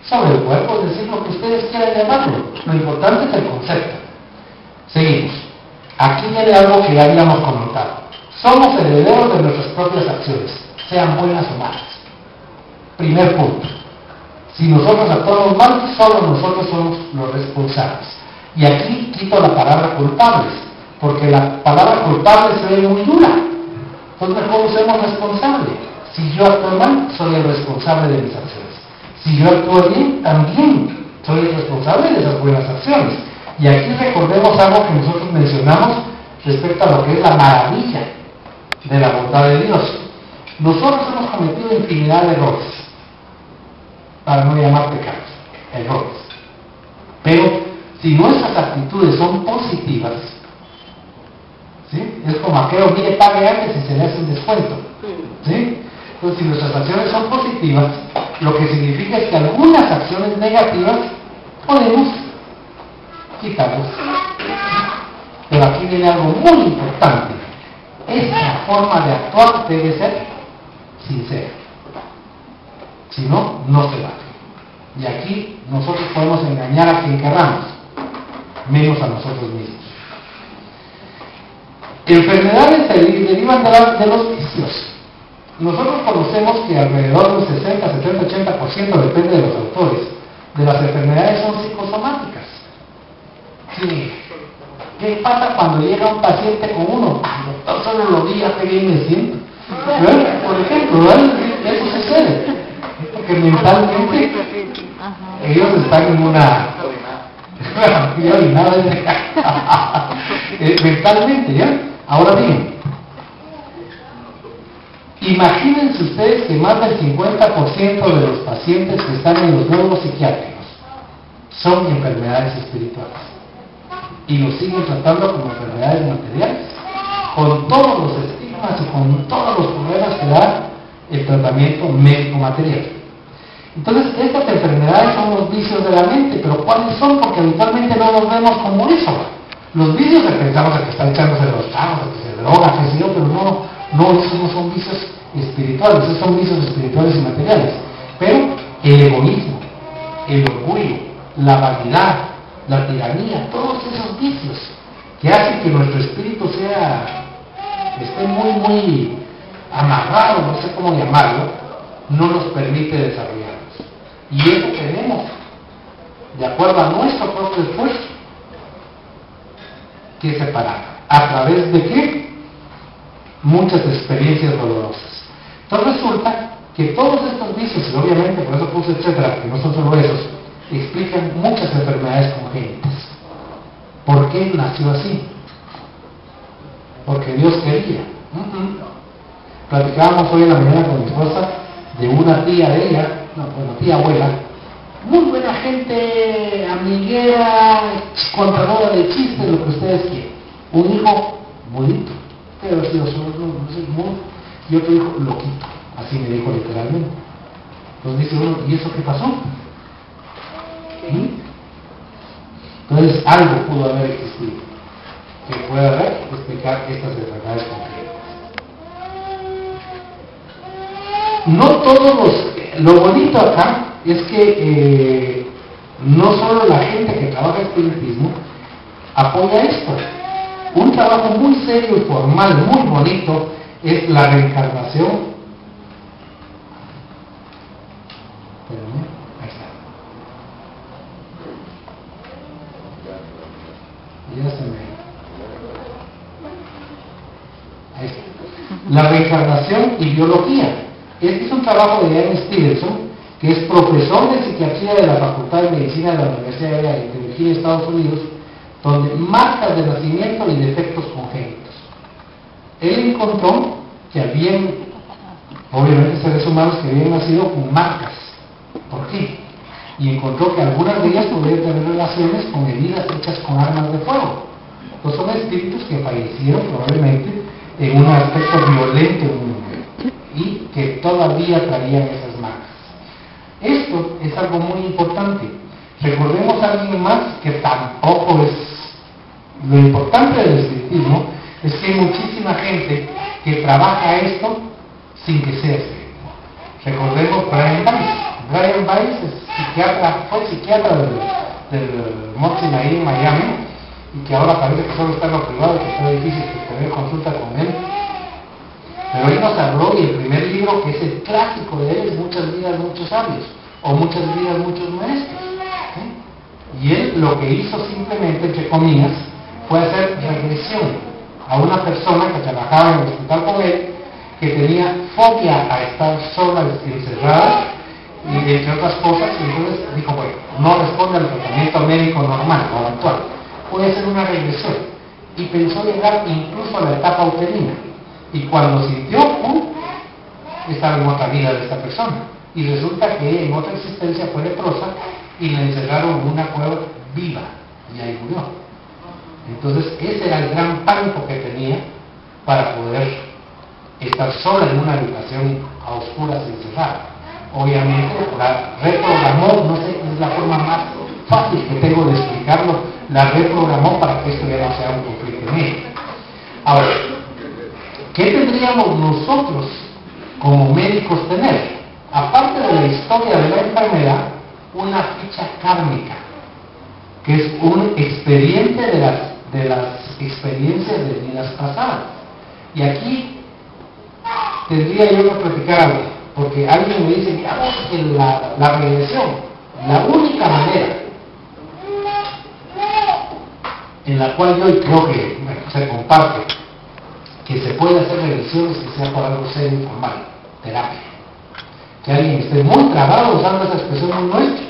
S1: sobre el cuerpo, es decir, lo que ustedes quieran llamarlo. Lo importante es el concepto. Seguimos. Aquí viene algo que ya habíamos comentado. Somos herederos de nuestras propias acciones, sean buenas o malas. Primer punto. Si nosotros actuamos mal, solo nosotros somos los responsables. Y aquí quito la palabra culpables, porque la palabra culpable se ve muy dura. Entonces mejor usemos responsable. Si yo actúo mal, soy el responsable de mis acciones. Si yo actúo bien, también soy el responsable de esas buenas acciones. Y aquí recordemos algo que nosotros mencionamos respecto a lo que es la maravilla de la bondad de Dios. Nosotros hemos cometido infinidad de errores, para no llamar pecados, errores. Pero si nuestras actitudes son positivas, ¿sí? Es como aquello, mire, pague antes y se le hace un descuento. ¿Sí? Entonces, si nuestras acciones son positivas, lo que significa es que algunas acciones negativas podemos quitarlas. Pero aquí viene algo muy importante. Esta forma de actuar debe ser sincera. Si no, no se vale. Y aquí nosotros podemos engañar a quien queramos, menos a nosotros mismos. Enfermedades se derivan de los vicios. Nosotros conocemos que alrededor del 60, 70, 80%, depende de los autores, de las enfermedades son psicosomáticas. Sí. ¿Qué pasa cuando llega un paciente con uno? Doctor, solo lo vi, hace bien me siento. ¿Verdad? Por ejemplo, ¿verdad? Eso sucede. Porque mentalmente ellos están en una... mentalmente, ¿ya? Ahora bien, Imagínense ustedes que más del 50% de los pacientes que están en los neuropsiquiátricos son enfermedades espirituales y los siguen tratando como enfermedades materiales, con todos los estigmas y con todos los problemas que da el tratamiento médico material. Entonces, estas enfermedades son los vicios de la mente, pero ¿cuáles son? Porque habitualmente no los vemos como eso. Los vicios que pensamos que están echándose los tragos, que se droga, que sé yo, pero no, esos no son vicios espirituales, esos son vicios espirituales y materiales. Pero el egoísmo, el orgullo, la vanidad, la tiranía, todos esos vicios que hacen que nuestro espíritu esté muy amarrado, no sé cómo llamarlo, no nos permite desarrollarnos. Y eso tenemos, de acuerdo a nuestro propio esfuerzo, que separar. ¿A través de qué? Muchas experiencias dolorosas. Entonces resulta que todos estos vicios, y obviamente por eso puse etcétera, que no son solo esos, explican muchas enfermedades congénitas. ¿Por qué nació así? Porque Dios quería. Platicábamos hoy en la mañana con mi esposa de una tía de ella, tía abuela, muy buena gente, amiguera, contadora de chistes, lo que ustedes quieran. Un hijo bonito, pero si y otro hijo loquito, así me dijo literalmente. Entonces dice uno, ¿y eso qué pasó? Entonces algo pudo haber existido que pueda explicar estas enfermedades concretas. No todos lo bonito acá es que no solo la gente que trabaja espiritismo apoya esto. Un trabajo muy serio y formal, muy bonito, es la reencarnación. Ahí está. Ya se me... Ahí está. La reencarnación y biología. Este es un trabajo de Ian Stevenson, que es profesor de psiquiatría de la Facultad de Medicina de la Universidad de Virginia, Estados Unidos, donde marcas de nacimiento y defectos congénitos. Él encontró que habían, obviamente, seres humanos que habían nacido con marcas. ¿Por qué? Y encontró que algunas de ellas podrían tener relaciones con heridas hechas con armas de fuego. Pues son espíritus que fallecieron probablemente en un aspecto violento y que todavía traían esas marcas. Esto es algo muy importante. Recordemos a alguien más que tampoco es... Lo importante del espiritismo es que hay muchísima gente que trabaja esto sin que sea espiritismo. Recordemos Brian Weiss. Brian Weiss fue psiquiatra del Mount Sinai en Miami, y que ahora parece que solo está en lo privado y que está difícil tener consulta con él. Pero él nos habló, y el primer libro, que es el clásico de él, es Muchas vidas, muchos sabios, o Muchas vidas, muchos maestros. Y él lo que hizo simplemente, entre comillas, fue hacer regresión a una persona que trabajaba en el hospital con él, que tenía fobia a estar sola, encerrada, y entre otras cosas. Y entonces dijo, bueno, no responde al tratamiento médico normal o actual, puede ser una regresión. Y pensó llegar incluso a la etapa uterina. Y cuando sintió, estaba en otra vida de esta persona. Y resulta que en otra existencia fue leprosa y la encerraron en una cueva viva y ahí murió. Entonces ese era el gran pánico que tenía para poder estar sola en una habitación a oscuras encerrada. Obviamente la reprogramó, no sé, es la forma más fácil que tengo de explicarlo, la reprogramó para que esto ya no sea un conflicto en ella. Ahora, ¿qué tendríamos nosotros como médicos tener? Aparte de la historia de la enfermedad, una ficha kármica, que es un expediente de las experiencias de vidas pasadas. Y aquí tendría yo que platicar algo, porque alguien me dice, digamos que la regresión, la única manera en la cual yo creo que se comparte que se puede hacer regresiones, que sea por algo serio y formal, terapia. Que alguien esté muy trabado usando esa expresión muy nuestra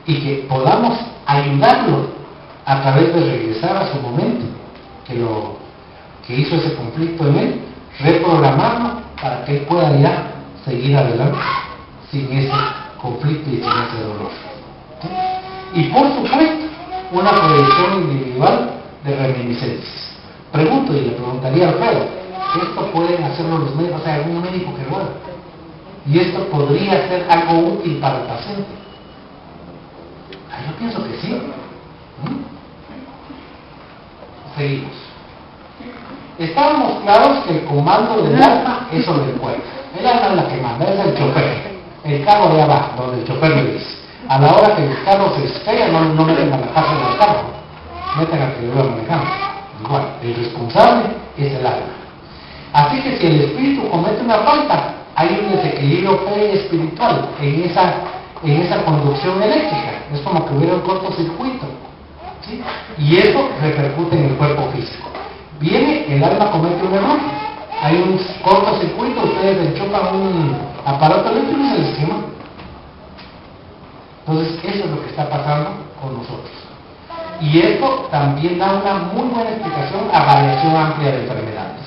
S1: y que podamos ayudarlo a través de regresar a su momento, que hizo ese conflicto en él, reprogramarlo para que él pueda ya seguir adelante sin ese conflicto y sin ese dolor. ¿Sí? Y por supuesto, una proyección individual de reminiscencias. Pregunto y le preguntaría a Alfredo, ¿esto pueden hacerlo los médicos? O sea, algún médico que lo haga. Y esto podría ser algo útil para el paciente. Yo pienso que sí. Seguimos. Estábamos claros que el comando del alma es sobre el cuerpo. El alma es la que manda, es el chofer. El carro de abajo, donde el chofer le dice. A la hora que el carro se despega, no meten a la casa del carro, meten al que lo va manejando. Igual, el responsable es el alma. Así que si el espíritu comete una falta, hay un desequilibrio espiritual en esa conducción eléctrica. Es como que hubiera un cortocircuito, ¿sí? Y eso repercute en el cuerpo físico. Viene, el alma comete un error, hay un cortocircuito, ustedes enchufan un aparato eléctrico y se les quema. Entonces eso es lo que está pasando con nosotros. Y esto también da una muy buena explicación a variación amplia de enfermedades.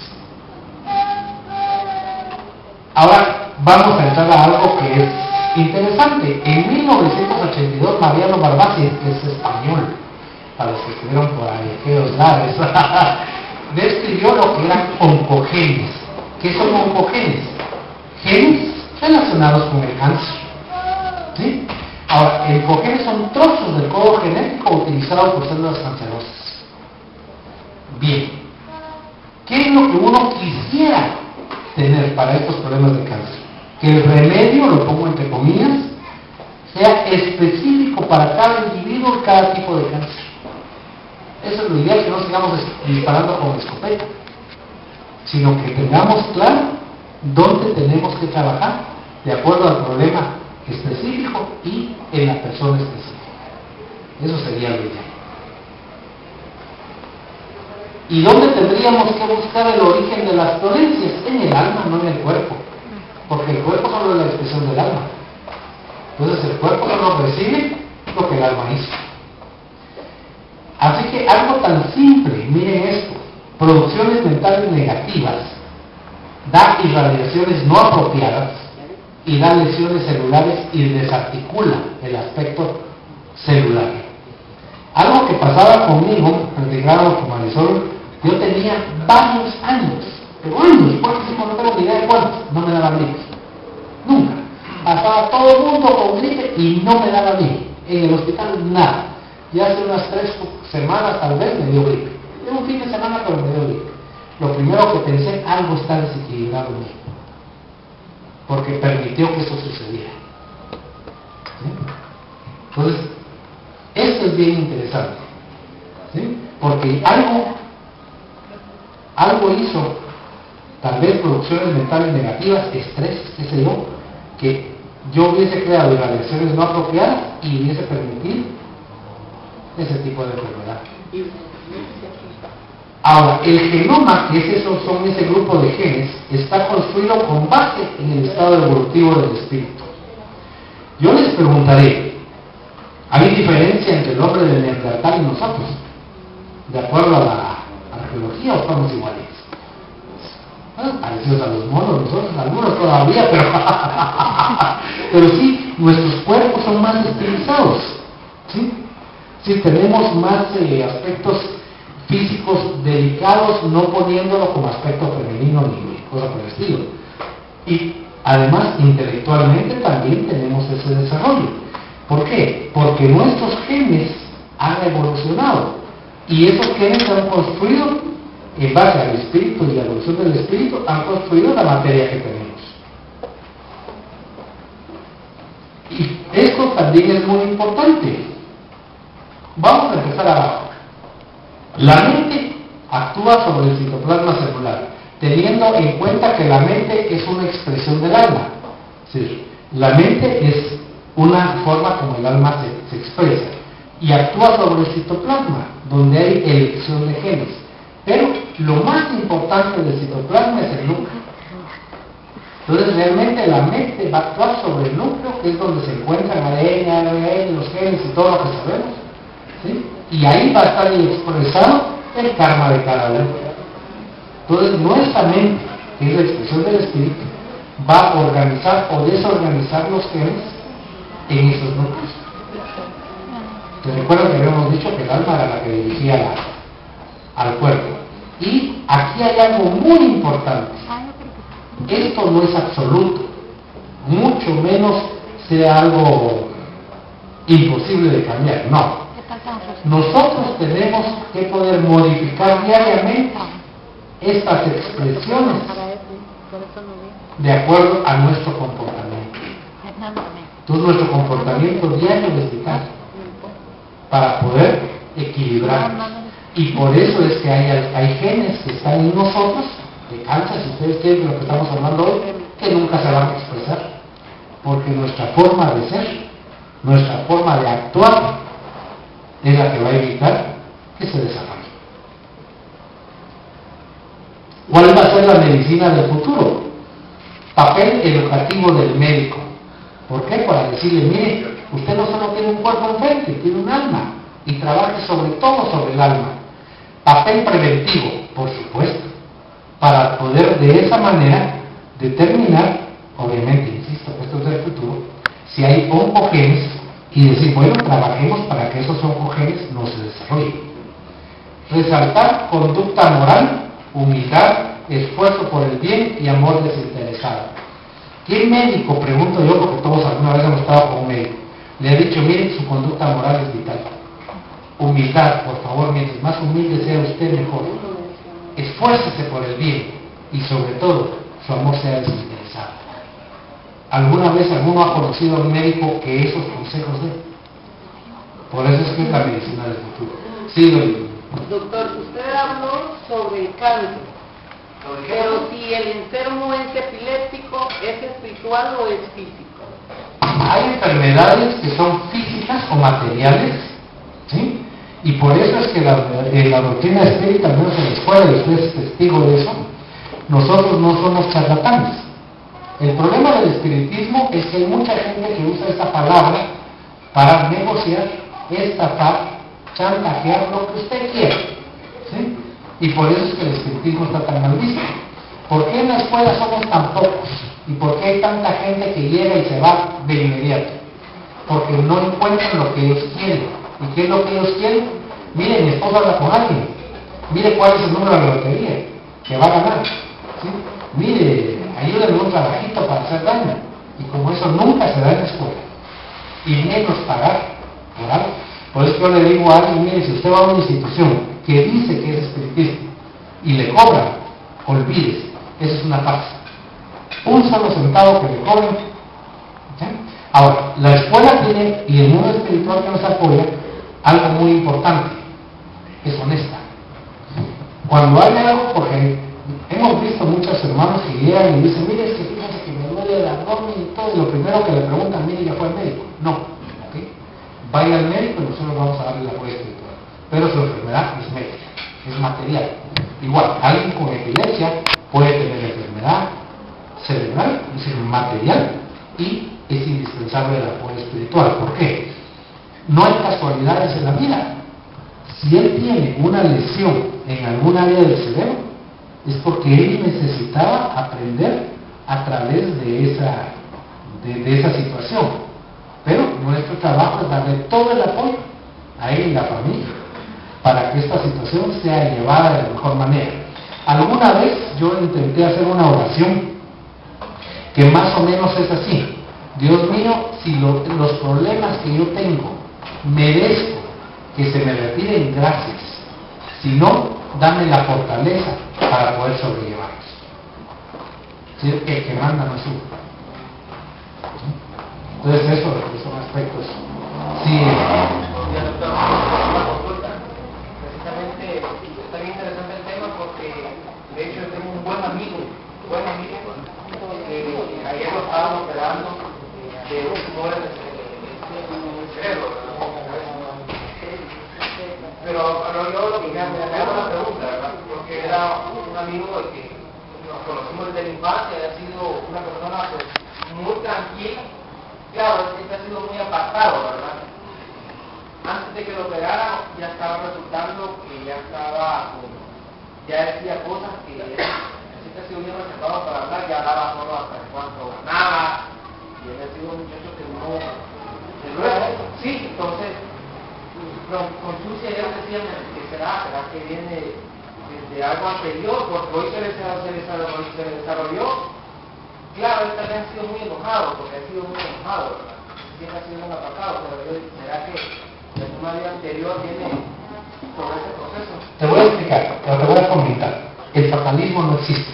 S1: Ahora vamos a entrar a algo que es interesante. En 1982 Mariano Barbacid, que es español, para los que estuvieron por ahí, aquellos lares, describió lo que eran oncogenes. ¿Qué son oncogenes? Genes relacionados con el cáncer. ¿Sí? Ahora, oncogenes son trozos del código genético utilizados por células cancerosas. Bien, ¿qué es lo que uno quisiera tener para estos problemas de cáncer? Que el remedio, lo pongo entre comillas, sea específico para cada individuo y cada tipo de cáncer. Eso es lo ideal, que no sigamos disparando con escopeta, sino que tengamos claro dónde tenemos que trabajar de acuerdo al problema específico y en la persona específica. Eso sería lo ideal. ¿Y dónde tendríamos que buscar el origen de las dolencias? En el alma, no en el cuerpo. Porque el cuerpo solo es la expresión del alma. Entonces el cuerpo solo recibe lo que el alma hizo. Así que algo tan simple, miren esto, producciones mentales negativas, da irradiaciones no apropiadas y da lesiones celulares y desarticula el aspecto celular. Algo que pasaba conmigo, platicábamos con Marisol, yo tenía varios años, pero años, ¿cuántos? No tengo ni idea de cuántos, no me daba gripe. Nunca. Pasaba todo el mundo con gripe y no me daba gripe. En el hospital nada. Ya hace unas 3 semanas tal vez me dio gripe. Era un fin de semana pero me dio gripe. Lo primero que pensé, algo está desequilibrado en mí. Porque permitió que eso sucediera. ¿Sí? Entonces, esto es bien interesante. ¿Sí? Porque algo hizo, tal vez producciones mentales negativas, estrés, qué sé yo, que yo hubiese creado irradiaciones no apropiadas y hubiese permitido ese tipo de enfermedad. Ahora, el genoma, que son ese grupo de genes, está construido con base en el estado evolutivo del espíritu. Yo les preguntaré, ¿hay diferencia entre el hombre del Neandertal y nosotros? De acuerdo a la arqueología, ¿o somos iguales? Parecidos a los monos, nosotros algunos todavía, pero sí, nuestros cuerpos son más estilizados, ¿sí? Sí, tenemos más aspectos físicos delicados, no poniéndolo como aspecto femenino ni cosa por el estilo. Y además, intelectualmente también tenemos ese desarrollo. ¿Por qué? Porque nuestros genes han evolucionado y esos genes se han construido en base al espíritu y la evolución del espíritu, han construido la materia que tenemos. Y esto también es muy importante. Vamos a empezar abajo. La mente actúa sobre el citoplasma celular, teniendo en cuenta que la mente es una expresión del alma. Sí, la mente es una forma como el alma se expresa y actúa sobre el citoplasma, donde hay elección de genes. Pero lo más importante del citoplasma es el núcleo. Entonces realmente la mente va a actuar sobre el núcleo, que es donde se encuentran ADN, los genes y todo lo que sabemos, ¿sí? Y ahí va a estar expresado el karma de cada uno. Entonces nuestra mente que es la expresión del espíritu, va a organizar o desorganizar los genes en esos núcleos. ¿Te recuerdas que habíamos dicho que el alma era la que dirigía al cuerpo? Y aquí hay algo muy importante. Esto no es absoluto, mucho menos sea algo imposible de cambiar, no. Nosotros tenemos que poder modificar diariamente estas expresiones de acuerdo a nuestro comportamiento. Entonces nuestro comportamiento diario es vital para poder equilibrarnos. Y por eso es que hay genes que están en nosotros, de cáncer, si ustedes quieren, de lo que estamos hablando hoy, que nunca se van a expresar, porque nuestra forma de ser, nuestra forma de actuar, es la que va a evitar que se desarrolle. ¿Cuál va a ser la medicina del futuro? Papel educativo del médico. ¿Por qué? Para decirle, mire, usted no solo tiene un cuerpo enfrente, tiene un alma, y trabaje sobre todo sobre el alma. Papel preventivo, por supuesto, para poder de esa manera determinar, obviamente, insisto, esto es del futuro, si hay oncogenes, y decir, bueno, trabajemos para que esos oncogenes no se desarrollen. Resaltar conducta moral, humildad, esfuerzo por el bien y amor desinteresado. ¿Qué médico, pregunto yo, porque todos alguna vez hemos estado con un médico, le ha dicho, mire, su conducta moral es vital? Humildad, por favor, mientras más humilde sea usted, mejor. Esfuércese por el bien y sobre todo, su amor sea desinteresado. ¿Alguna vez alguno ha conocido a un médico que esos consejos dé? Por eso es que es la medicina del futuro. Sí,
S2: doctor, usted habló sobre el cáncer, pero si el enfermo es epiléptico, ¿es espiritual o es físico?
S1: Hay enfermedades que son físicas o materiales, ¿sí? Y por eso es que la doctrina espírita, al menos en la escuela, y usted es testigo de eso, nosotros no somos charlatanes. El problema del espiritismo es que hay mucha gente que usa esta palabra para negociar, estafar, chantajear, lo que usted quiera, ¿sí? Y por eso es que el espiritismo está tan mal visto. ¿Por qué en la escuela somos tan pocos? ¿Y por qué hay tanta gente que llega y se va de inmediato? Porque no encuentran lo que ellos quieren. ¿Y qué es lo que ellos quieren? Mire, mi esposa habla con alguien. Mire cuál es el número de la lotería que va a ganar, ¿sí? Mire, ayúdenme un trabajito para hacer daño. Y como eso nunca se da en la escuela, y menos pagar por algo. Por eso yo le digo a alguien, mire, si usted va a una institución que dice que es espiritista y le cobran, olvídese, eso es una farsa. Un solo centavo que le cobren. ¿Sí? Ahora, la escuela tiene, y el mundo espiritual que nos apoya, algo muy importante, es honesta. Cuando hay algo, porque hemos visto muchos hermanos que llegan y dicen, mire, es que fíjense que me duele el abdomen y todo, y lo primero que le preguntan, mire, ¿ya fue al médico? No, ¿ok? Vaya al médico y nosotros vamos a darle la apoyo espiritual. Pero su enfermedad es médica, es material. Igual, alguien con epilepsia puede tener enfermedad cerebral, es decir, material, y es indispensable el apoyo espiritual. ¿Por qué? No hay casualidades en la vida. Si él tiene una lesión en algún área del cerebro, es porque él necesitaba aprender a través de esa situación. Pero nuestro trabajo es darle todo el apoyo a él y a la familia para que esta situación sea llevada de la mejor manera. Alguna vez yo intenté hacer una oración que más o menos es así: Dios mío, si los problemas que yo tengo merezco que se me retiren, gracias. Si no, dame la fortaleza para poder sobrellevarlos. ¿Sí? El que manda no sufre. Entonces eso son aspectos. Sí.
S4: Precisamente está bien interesante el tema porque de hecho yo tengo un buen amigo que ayer lo estaban operando de un tumor en el cerebro. Pero yo lo que me hago una pregunta, ¿verdad? Porque era un amigo que nos conocimos desde la infancia, ha sido una persona pues, muy tranquila. Claro, siempre ha sido muy apartado, ¿verdad? Antes de que lo operaran, ya estaba resultando que ya decía cosas que siempre ha sido bien reservado él ha sido un muchacho que no era eso. Sí, entonces, con Sucia ya decían que será que viene de algo anterior, porque hoy se desarrolló. Claro, él también ha sido muy enojado, porque ha sido muy enojado, ¿verdad? Siempre ha sido un atacado, pero será que de una vida anterior viene sobre ese proceso.
S1: Te voy a explicar, te voy a comentar. El fatalismo no existe.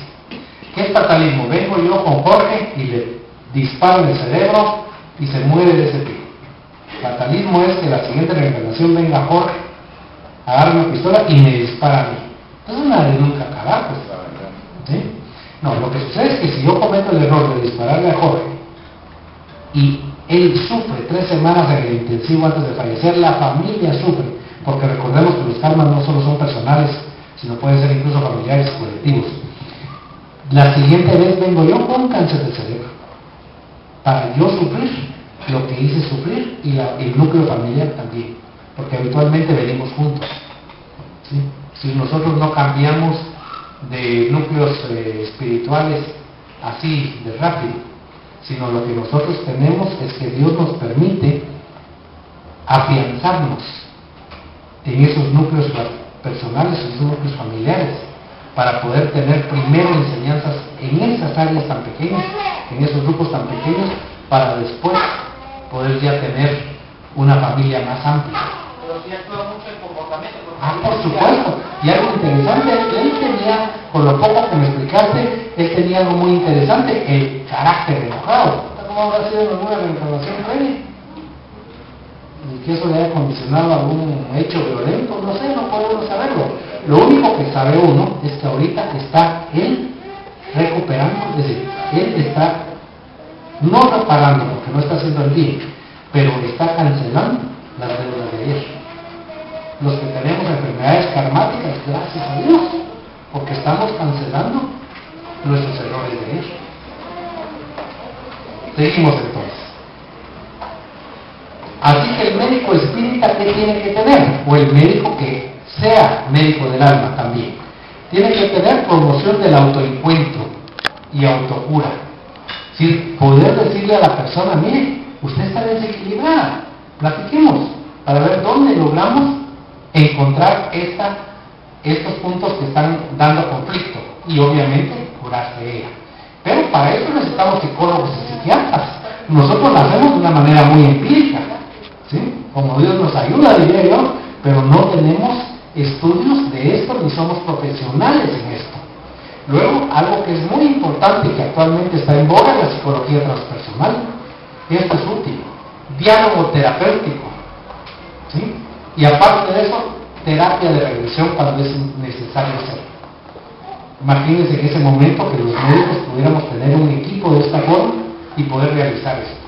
S1: ¿Qué es fatalismo? Vengo yo con Jorge y le disparo en el cerebro y se muere de ese tipo. Fatalismo es que la siguiente reencarnación venga Jorge a darme una pistola y me dispara a mí. Entonces una de nunca acabar, pues. ¿Sí? No, lo que sucede es que si yo cometo el error de dispararle a Jorge y él sufre 3 semanas en el intensivo antes de fallecer, la familia sufre, porque recordemos que los karmas no solo son personales, sino pueden ser incluso familiares y colectivos. La siguiente vez vengo yo con cáncer de cerebro, para yo sufrir lo que hice sufrir y el núcleo familiar también, porque habitualmente venimos juntos. ¿Sí? Si nosotros no cambiamos de núcleos espirituales así de rápido, sino lo que nosotros tenemos es que Dios nos permite afianzarnos en esos núcleos personales, en esos núcleos familiares, para poder tener primero enseñanzas en esas áreas tan pequeñas, en esos grupos tan pequeños, para después poder ya tener una familia más amplia.
S4: Pero sí actúa mucho el comportamiento.
S1: Por supuesto. Y algo interesante, él tenía, con lo poco que me explicaste, él tenía algo muy interesante, el carácter enojado. ¿Cómo habrá sido en alguna reencarnación previa? Y que eso le haya condicionado algún hecho violento, no sé, no podemos saberlo. Lo único que sabe uno es que ahorita está él recuperando, es decir, él está no reparando, porque no está haciendo el bien, pero está cancelando las deudas de ayer. Los que tenemos enfermedades karmáticas, gracias a Dios, porque estamos cancelando nuestros errores de ayer. Seguimos entonces. Así que el médico espírita, ¿qué tiene que tener? O el médico que sea médico del alma también. Tiene que tener promoción del autoencuentro y autocura. Es decir, poder decirle a la persona, mire, usted está desequilibrada, platiquemos, para ver dónde logramos encontrar estos puntos que están dando conflicto y obviamente curarse de ella. Pero para eso necesitamos psicólogos y psiquiatras. Nosotros lo hacemos de una manera muy empírica, ¿sí? Como Dios nos ayuda, diría yo, pero no tenemos estudios de esto ni somos profesionales en esto. Luego, algo que es muy importante y que actualmente está en boga es la psicología transpersonal. Esto es útil. Diálogo terapéutico, ¿sí? Y aparte de eso, terapia de regresión cuando es necesario hacerlo. Imagínense en ese momento que los médicos pudiéramos tener un equipo de esta forma y poder realizar esto.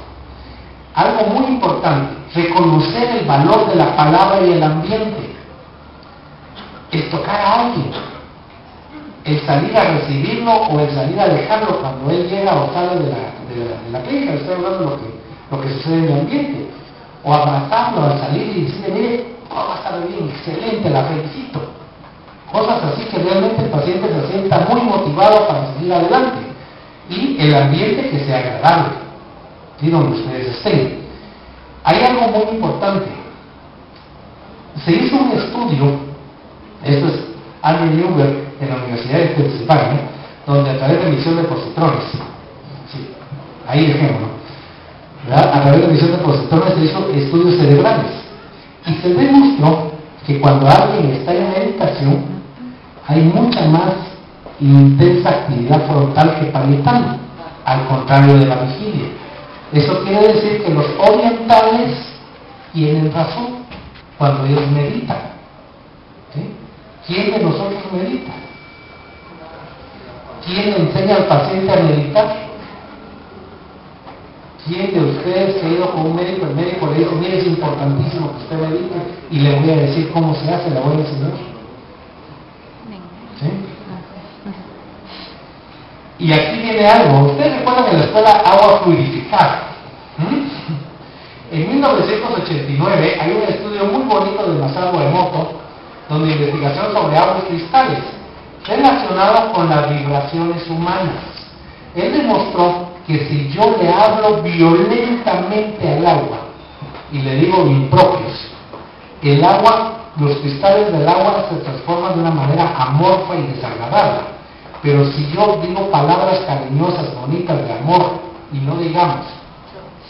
S1: Algo muy importante, reconocer el valor de la palabra y el ambiente. El tocar a alguien, el salir a recibirlo o el salir a dejarlo cuando él llega o sale de la clínica. Estoy hablando de lo que sucede en el ambiente. O abrazarlo al salir y decirle, mire, todo va a estar bien, excelente, la felicito. Cosas así que realmente el paciente se sienta muy motivado para seguir adelante. Y el ambiente que sea agradable, ¿sí? Donde ustedes estén. Hay algo muy importante. Se hizo un estudio, esto es Andrew Newberg en la Universidad de Pensilvania, donde a través de emisión de positrones, ¿sí? Ahí dejémoslo, ¿verdad? A través de emisión de positrones se hizo estudios cerebrales y se demostró que cuando alguien está en meditación hay mucha más intensa actividad frontal que parietal, al contrario de la vigilia. Eso quiere decir que los orientales tienen razón cuando ellos meditan, ¿sí? ¿Quién de nosotros medita? ¿Quién le enseña al paciente a meditar? ¿Quién de ustedes que ha ido con un médico, el médico le dice, mire, es importantísimo que usted medite y le voy a decir cómo se hace, le voy a enseñar? ¿Sí? Y aquí viene algo. Ustedes recuerdan en la escuela agua fluidificada. En 1989 hay un estudio muy bonito de Masaru Emoto, donde investigación sobre agua y cristales relacionado con las vibraciones humanas. Él demostró que si yo le hablo violentamente al agua y le digo impropios, el agua, los cristales del agua se transforman de una manera amorfa y desagradable. Pero si yo digo palabras cariñosas, bonitas, de amor, y no digamos,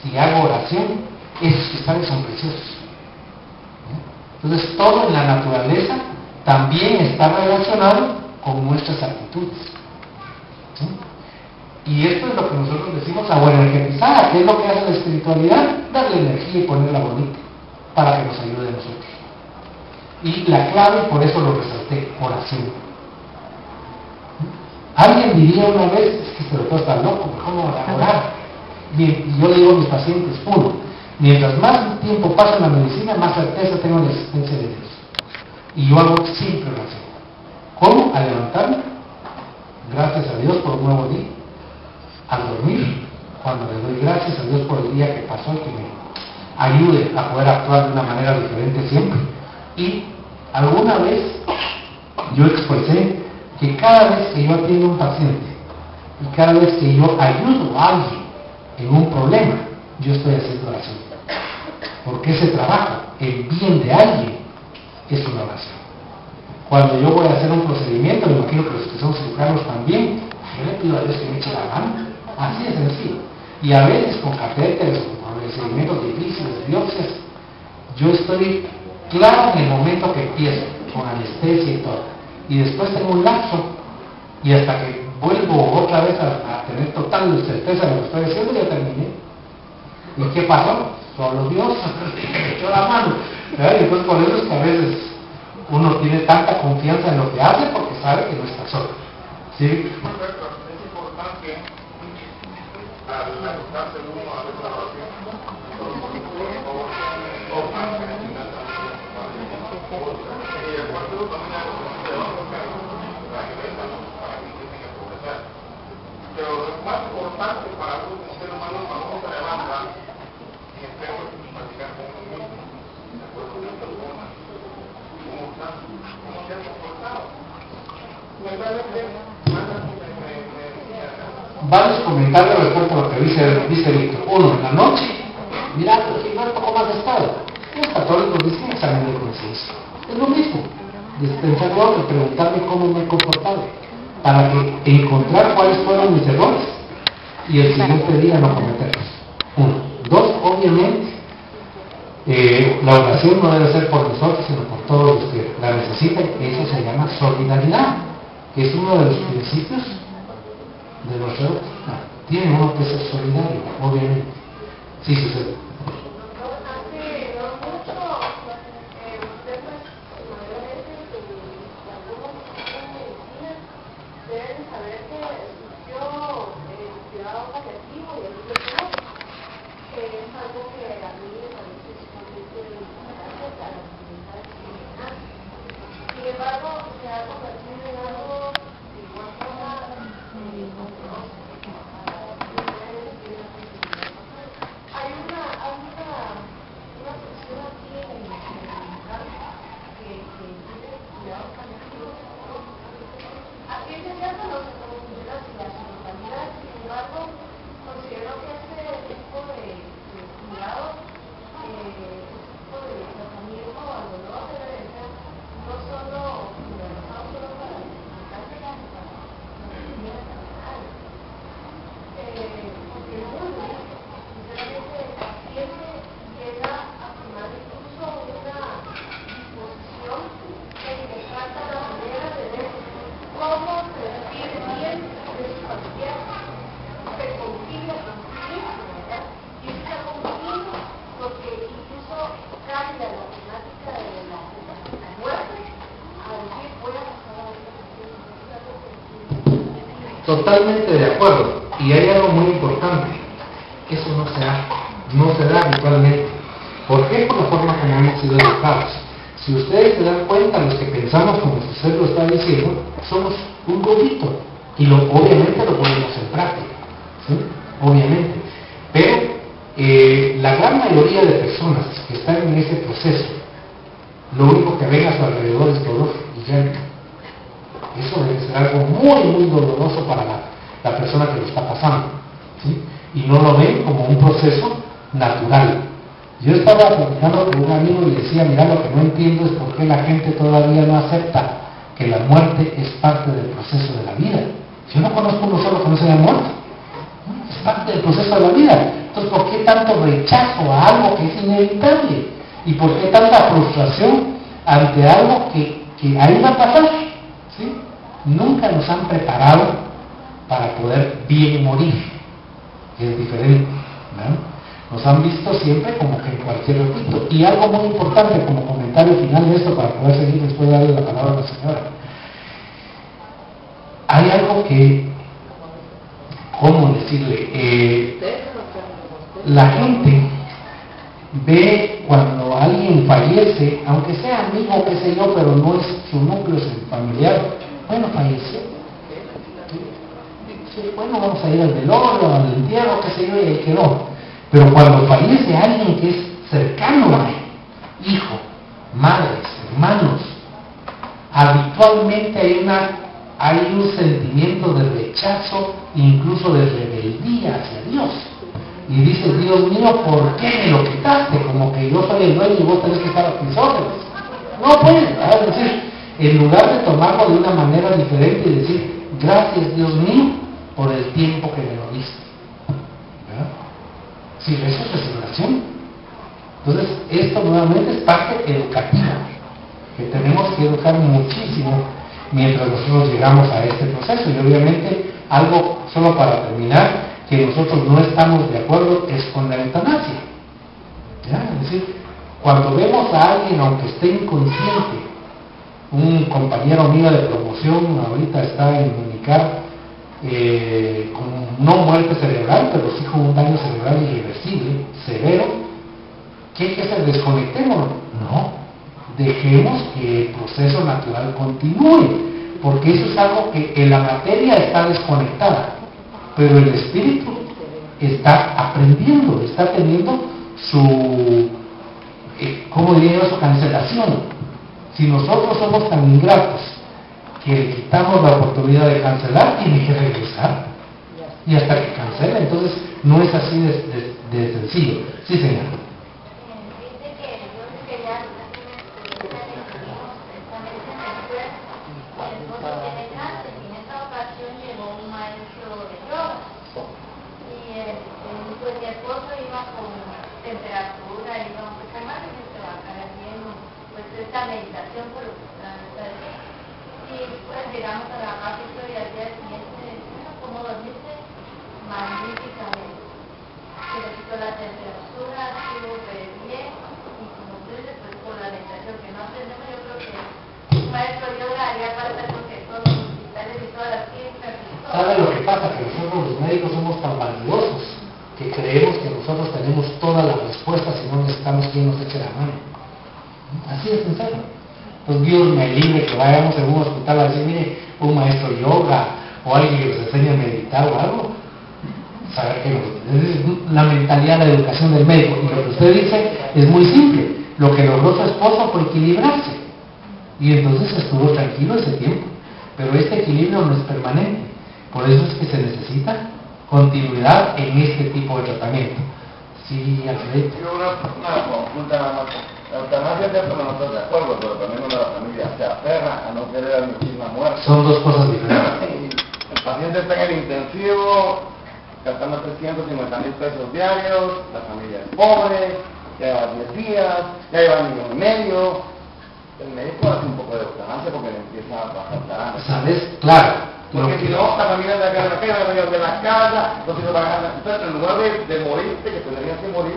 S1: si hago oración, esos cristales son preciosos. Entonces todo en la naturaleza también está relacionado con nuestras actitudes. ¿Sí? Y esto es lo que nosotros decimos ahora energetizar. ¿Qué es lo que hace la espiritualidad? Darle energía y ponerla bonita para que nos ayude a nosotros. Y la clave, por eso lo resalté, oración. Alguien diría una vez, es que este doctor está loco, mejor no orar. Y yo le digo a mis pacientes, uno, mientras más tiempo pasa en la medicina, más certeza tengo de la existencia de Dios. Y yo hago siempre oración. ¿Cómo? Al levantarme, gracias a Dios por un nuevo día. Al dormir, cuando le doy gracias a Dios por el día que pasó y que me ayude a poder actuar de una manera diferente siempre. Y alguna vez yo expresé que cada vez que yo atiendo a un paciente y cada vez que yo ayudo a alguien en un problema, yo estoy haciendo oración. Porque ese trabajo, el bien de alguien, es una oración. Cuando yo voy a hacer un procedimiento, me imagino que los que son cirujanos también, yo le pido a Dios que me eche la mano. Así es sencillo. Y a veces con catéteres, con procedimientos difíciles, biopsias, yo estoy claro en el momento que empiezo, con anestesia y todo. Y después tengo un lapso, y hasta que vuelvo otra vez a tener total certeza de lo que estoy haciendo, ya terminé. ¿Y qué pasó? Solo Dios me echó la mano. ¿Verdad? Y entonces por eso es que a veces uno tiene tanta confianza en lo que hace porque sabe que no está solo. ¿Sí?
S3: Perfecto. Es importante al ajustarse uno a esa oración. Y el cuarto también hay pero lo más importante para uno como ser humano cuando uno se levanta y empieza a platicar con uno mismo, de acuerdo con esta persona, cómo está, cómo se ha comportado. Mentalmente,
S1: varios comentarios respecto a lo que dice Víctor. Uno, en la noche, mira, si no un poco más de estado. Los católicos dicen examen de conciencia. Es lo mismo, pensar yo y preguntarme cómo me he comportado, para que encontrar cuáles fueron mis errores y el siguiente día no cometerlos. Uno. Dos, obviamente, la oración no debe ser por nosotros, sino por todos los que la necesitan. Eso se llama solidaridad, que es uno de los principios de nuestra doctrina. Tiene uno que ser solidario, obviamente. Sí, sucede. Totalmente de acuerdo. Y hay algo muy importante. Eso no se da habitualmente. ¿Por qué? Por la forma como hemos sido educados. Si ustedes se dan cuenta, los que pensamos como su ser lo está diciendo, somos un grupito. Y obviamente lo ponemos en práctica. ¿Sí? Obviamente. Pero la gran mayoría de personas que están en ese proceso, lo único que ven a su alrededor es dolor y llanto. Eso debe ser algo muy, muy doloroso para la persona que lo está pasando. ¿sí? Y no lo ven como un proceso natural. Yo estaba platicando con un amigo y le decía, mira, lo que no entiendo es por qué la gente todavía no acepta que la muerte es parte del proceso de la vida. Yo no conozco uno solo que no se haya muerto. Es parte del proceso de la vida. Entonces, ¿por qué tanto rechazo a algo que es inevitable? ¿Y por qué tanta frustración ante algo que ahí va a pasar? ¿Sí? Nunca nos han preparado para poder bien morir. Es diferente, ¿no? Nos han visto siempre como que en cualquier ratito. Y algo muy importante como comentario final de esto, para poder seguir después de darle la palabra a la señora. Hay algo que, ¿cómo decirle? La gente ve cuando alguien fallece, aunque sea amigo, qué sé yo, pero no es su núcleo familiar, bueno, falleció. Sí, bueno, vamos a ir al velorio, al entierro, qué sé yo, y ahí quedó. Pero cuando fallece alguien que es cercano a él, hijo, madres, hermanos, habitualmente hay un sentimiento de rechazo, incluso de rebeldía hacia Dios. Y dices, Dios mío, ¿por qué me lo quitaste? Como que yo soy el dueño y vos tenés que estar a mis órdenes. No puedes, es decir, en lugar de tomarlo de una manera diferente y decir, gracias Dios mío por el tiempo que me lo diste. ¿Verdad? Sí, eso es resignación. Entonces, esto nuevamente es parte educativa, que tenemos que educar muchísimo mientras nosotros llegamos a este proceso. Y obviamente, algo solo para terminar, que nosotros no estamos de acuerdo es con la eutanasia. ¿Ya? Es decir, cuando vemos a alguien, aunque esté inconsciente, un compañero mío de promoción ahorita está en Unicar, con no muerte cerebral, pero sí con un daño cerebral irreversible, severo, ¿qué hay que hacer? ¿Desconectémonos? No, dejemos que el proceso natural continúe, porque eso es algo que en la materia está desconectada, pero el espíritu está aprendiendo, está teniendo su, ¿cómo diría yo? Su cancelación. Si nosotros somos tan ingratos que le quitamos la oportunidad de cancelar, tiene que regresar. Y hasta que cancele, entonces no es así de sencillo. Sí, señora.
S5: Meditación por y pues llegamos a la parte y al día siguiente, como dormiste magníficamente, se le quitó la temperatura, estuvo bien, y como tú dices, pues por la meditación que no aprendemos, yo creo que un maestro yoga haría falta porque todos los hospitales y todas las clínicas y todo.
S1: ¿Sabe lo que pasa? Que nosotros los médicos somos tan vanidosos que creemos que nosotros tenemos todas las respuestas y no necesitamos quien nos eche la mano. Así es sincero. Pues Dios me libre que vayamos en un hospital a decir, mire, un maestro yoga o alguien que nos enseñe a meditar o algo. Saber que es la mentalidad de la educación del médico. Y lo que usted dice es muy simple. Lo que logró su esposa fue equilibrarse. Y entonces estuvo tranquilo ese tiempo. Pero este equilibrio no es permanente. Por eso es que se necesita continuidad en este tipo de tratamiento. Sí, Alfredo.
S3: Una consulta nada más. La eutanasia es no estoy de acuerdo, pero también una de la familia se aferra a no querer a mi misma muerte.
S1: Son dos cosas diferentes.
S3: El paciente está en el intensivo, gastando 350,000 pesos diarios, la familia es pobre, ya lleva 10 días, ya lleva 1,5 millones. El médico hace un poco de eutanasia porque le empieza a faltar hambre.
S1: ¿Sabes? Claro.
S3: Porque si no, la familia de la casa, de la casa, los hijos van a ganar. Entonces, en lugar de morirte, que tendrías que morir,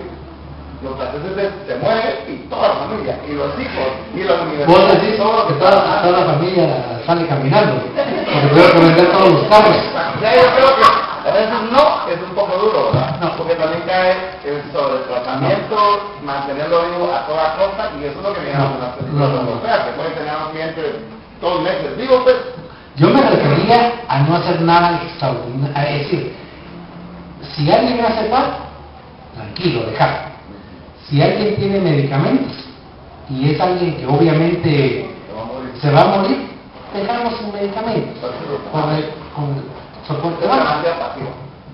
S3: los pacientes se mueren y toda la familia, y los hijos, y la universidad.
S1: Vos decís que toda la familia sale caminando, porque puede vender todos los carros.
S3: Ya yo creo que a veces no, es un poco duro, ¿verdad? No. Porque también cae sobre el tratamiento, mantenerlo vivo a toda costa, y eso es lo que viene a las películas europeas, que pueden tener a un cliente 2 meses. Digo, pues.
S1: Yo me refería a no hacer nada extraordinario, es decir, si alguien hace mal, tranquilo, dejar. Si alguien tiene medicamentos y es alguien que obviamente se va a morir, dejamos sin medicamentos con soporte bajo.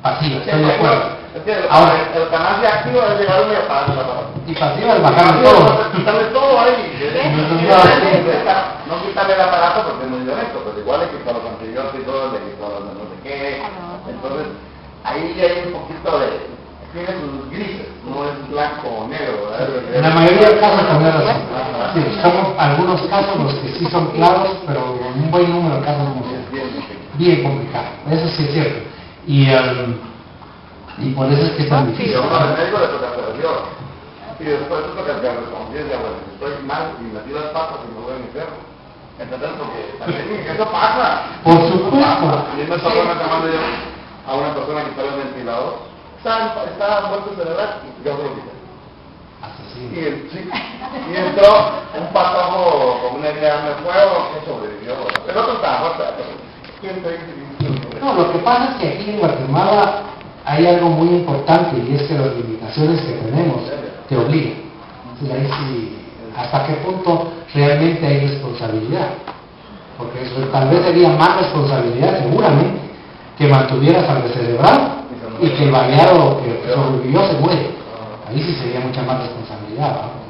S1: pasiva, estoy de acuerdo.
S3: Ahora, el canal de activo es llegar a apagar el aparato.
S1: Y pasiva es bajar todo.
S3: Quitarle todo ahí. No quitarle el aparato porque es muy violento, pero igual es que con los antibióticos y todo, con los no sé qué. Entonces, ahí hay un poquito de... Tiene sus grises, no es blanco o negro, ¿verdad?
S1: En la mayoría de casos también es así. Sí, son algunos casos los que sí son claros, pero un buen número de casos no son. Bien complicado, eso sí es cierto. Y por eso es que es tan difícil.
S3: Yo con el médico le toca hacer yo. Y después eso toca hacer conciencia, bueno, estoy mal y metí las patas y me voy a mi perro. ¿Entendés? Porque también eso pasa.
S1: Por supuesto.
S3: Y me estaba llamando yo a una persona que estaba en el ventilador. Estaba muerto cerebral y yo lo quité. Y entró un patojo con una idea de fuego que sobrevivió. El otro estaba muerto.
S1: No, lo que pasa es que aquí en Guatemala hay algo muy importante y es que las limitaciones que tenemos te obligan. Entonces ahí sí, hasta qué punto realmente hay responsabilidad. Porque eso tal vez sería más responsabilidad seguramente que mantuvieras al cerebral y que el baleado que sobrevivió se muere. Ahí sí sería mucha más responsabilidad, ¿no?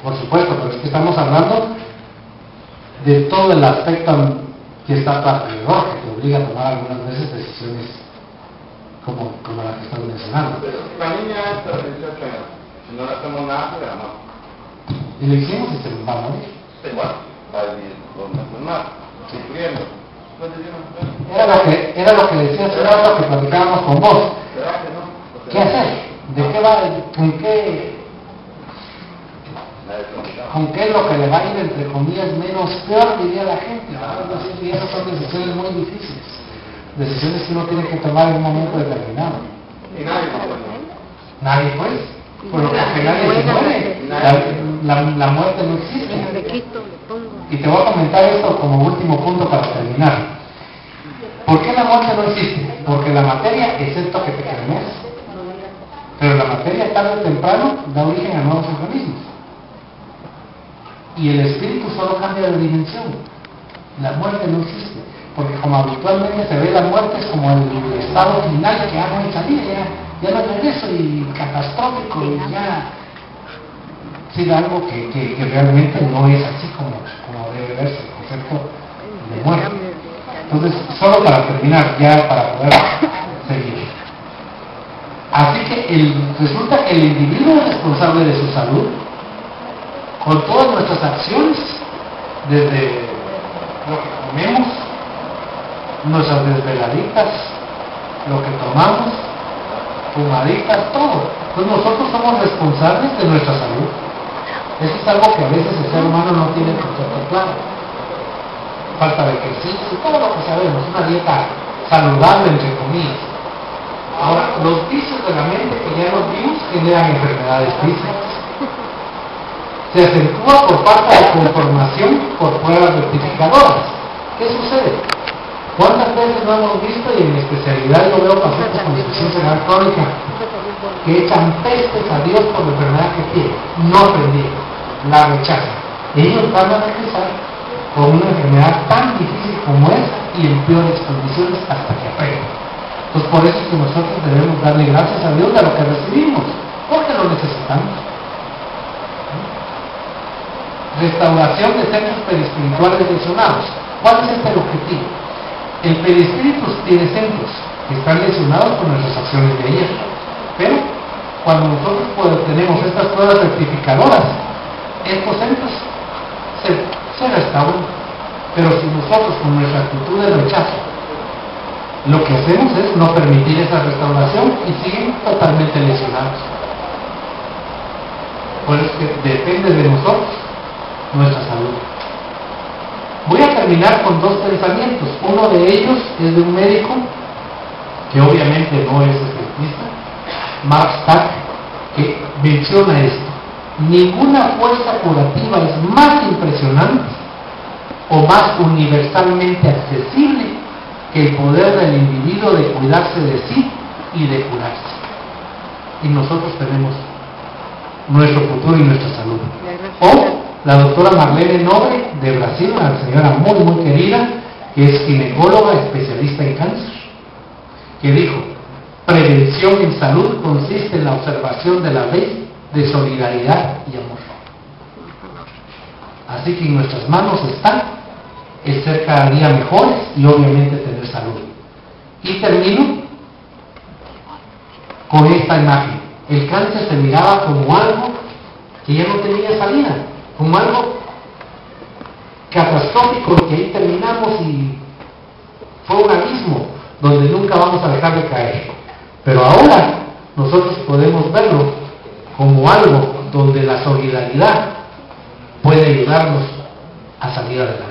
S1: Por supuesto, pero es que estamos hablando de todo el aspecto que está alrededor, que te obliga a tomar algunas veces decisiones como la que estás mencionando.
S3: La niña está de 18 años, si no le hacemos nada, se la mata.
S1: Y lo hicimos y se nos va a morir.
S3: Igual, va a vivir donde no más, sufriendo.
S1: Era lo que decía hace rato que platicábamos con vos.
S3: ¿Será que no?
S1: ¿Qué hacer? ¿De qué va? ¿Con qué es lo que le va a ir, entre comillas, menos peor, diría la gente? Y esas son decisiones muy difíciles. Decisiones que uno tiene que tomar en un momento determinado.
S3: Y nadie puede.
S1: Nadie pues. Por lo que nadie se muere. La muerte no existe. Y te voy a comentar esto como último punto para terminar. ¿Por qué la muerte no existe? Porque la materia es esto que te crees. Pero la materia tarde o temprano da origen a nuevos organismos. Y el espíritu solo cambia de dimensión. La muerte no existe. Porque como habitualmente se ve la muerte es como el estado final que no hay salida, ya no hay regreso y catastrófico y ya sí algo que realmente no es así como debe verse el concepto de muerte. Entonces, solo para terminar, ya para poder seguir. Así que resulta que el individuo es responsable de su salud con todas nuestras acciones, desde lo que comemos, nuestras desveladitas, lo que tomamos, fumaditas, todo. Entonces nosotros somos responsables de nuestra salud. Eso es algo que a veces el ser humano no tiene el concepto claro. Falta de ejercicio, todo lo que sabemos, una dieta saludable entre comillas. Ahora, los vicios de la mente que ya nos vimos generan enfermedades físicas. Se acentúa por falta de conformación por pruebas rectificadoras. ¿Qué sucede? ¿Cuántas veces no hemos visto, y en mi especialidad yo veo pacientes con insuficiencia renal crónica que echan pestes a Dios por la enfermedad que tienen, no aprendieron, la rechazan? Ellos van a regresar con una enfermedad tan difícil como esa y en peores condiciones hasta que aprendan. Entonces por eso es que nosotros debemos darle gracias a Dios de lo que recibimos, porque lo necesitamos. Restauración de centros perispirituales lesionados. ¿Cuál es el objetivo? El perispíritu tiene centros que están lesionados por nuestras acciones de ayer. Pero cuando nosotros tenemos estas pruebas rectificadoras, estos centros se restauran. Pero si nosotros con nuestra actitud de rechazo lo que hacemos es no permitir esa restauración y siguen totalmente lesionados. Por eso es que depende de nosotros nuestra salud. Voy a terminar con dos pensamientos. Uno de ellos es de un médico que obviamente no es espiritista, Mark Stack, que menciona esto: ninguna fuerza curativa es más impresionante o más universalmente accesible que el poder del individuo de cuidarse de sí y de curarse. Y nosotros tenemos nuestro futuro y nuestra salud. O la doctora Marlene Nobre de Brasil, una señora muy muy querida, que es ginecóloga especialista en cáncer, que dijo: prevención en salud consiste en la observación de la ley de solidaridad y amor. Así que en nuestras manos está el ser cada día mejores y obviamente tener salud. Y termino con esta imagen. El cáncer se miraba como algo que ya no tenía salida, como algo catastrófico, que ahí terminamos y fue un abismo donde nunca vamos a dejar de caer. Pero ahora nosotros podemos verlo como algo donde la solidaridad puede ayudarnos a salir adelante.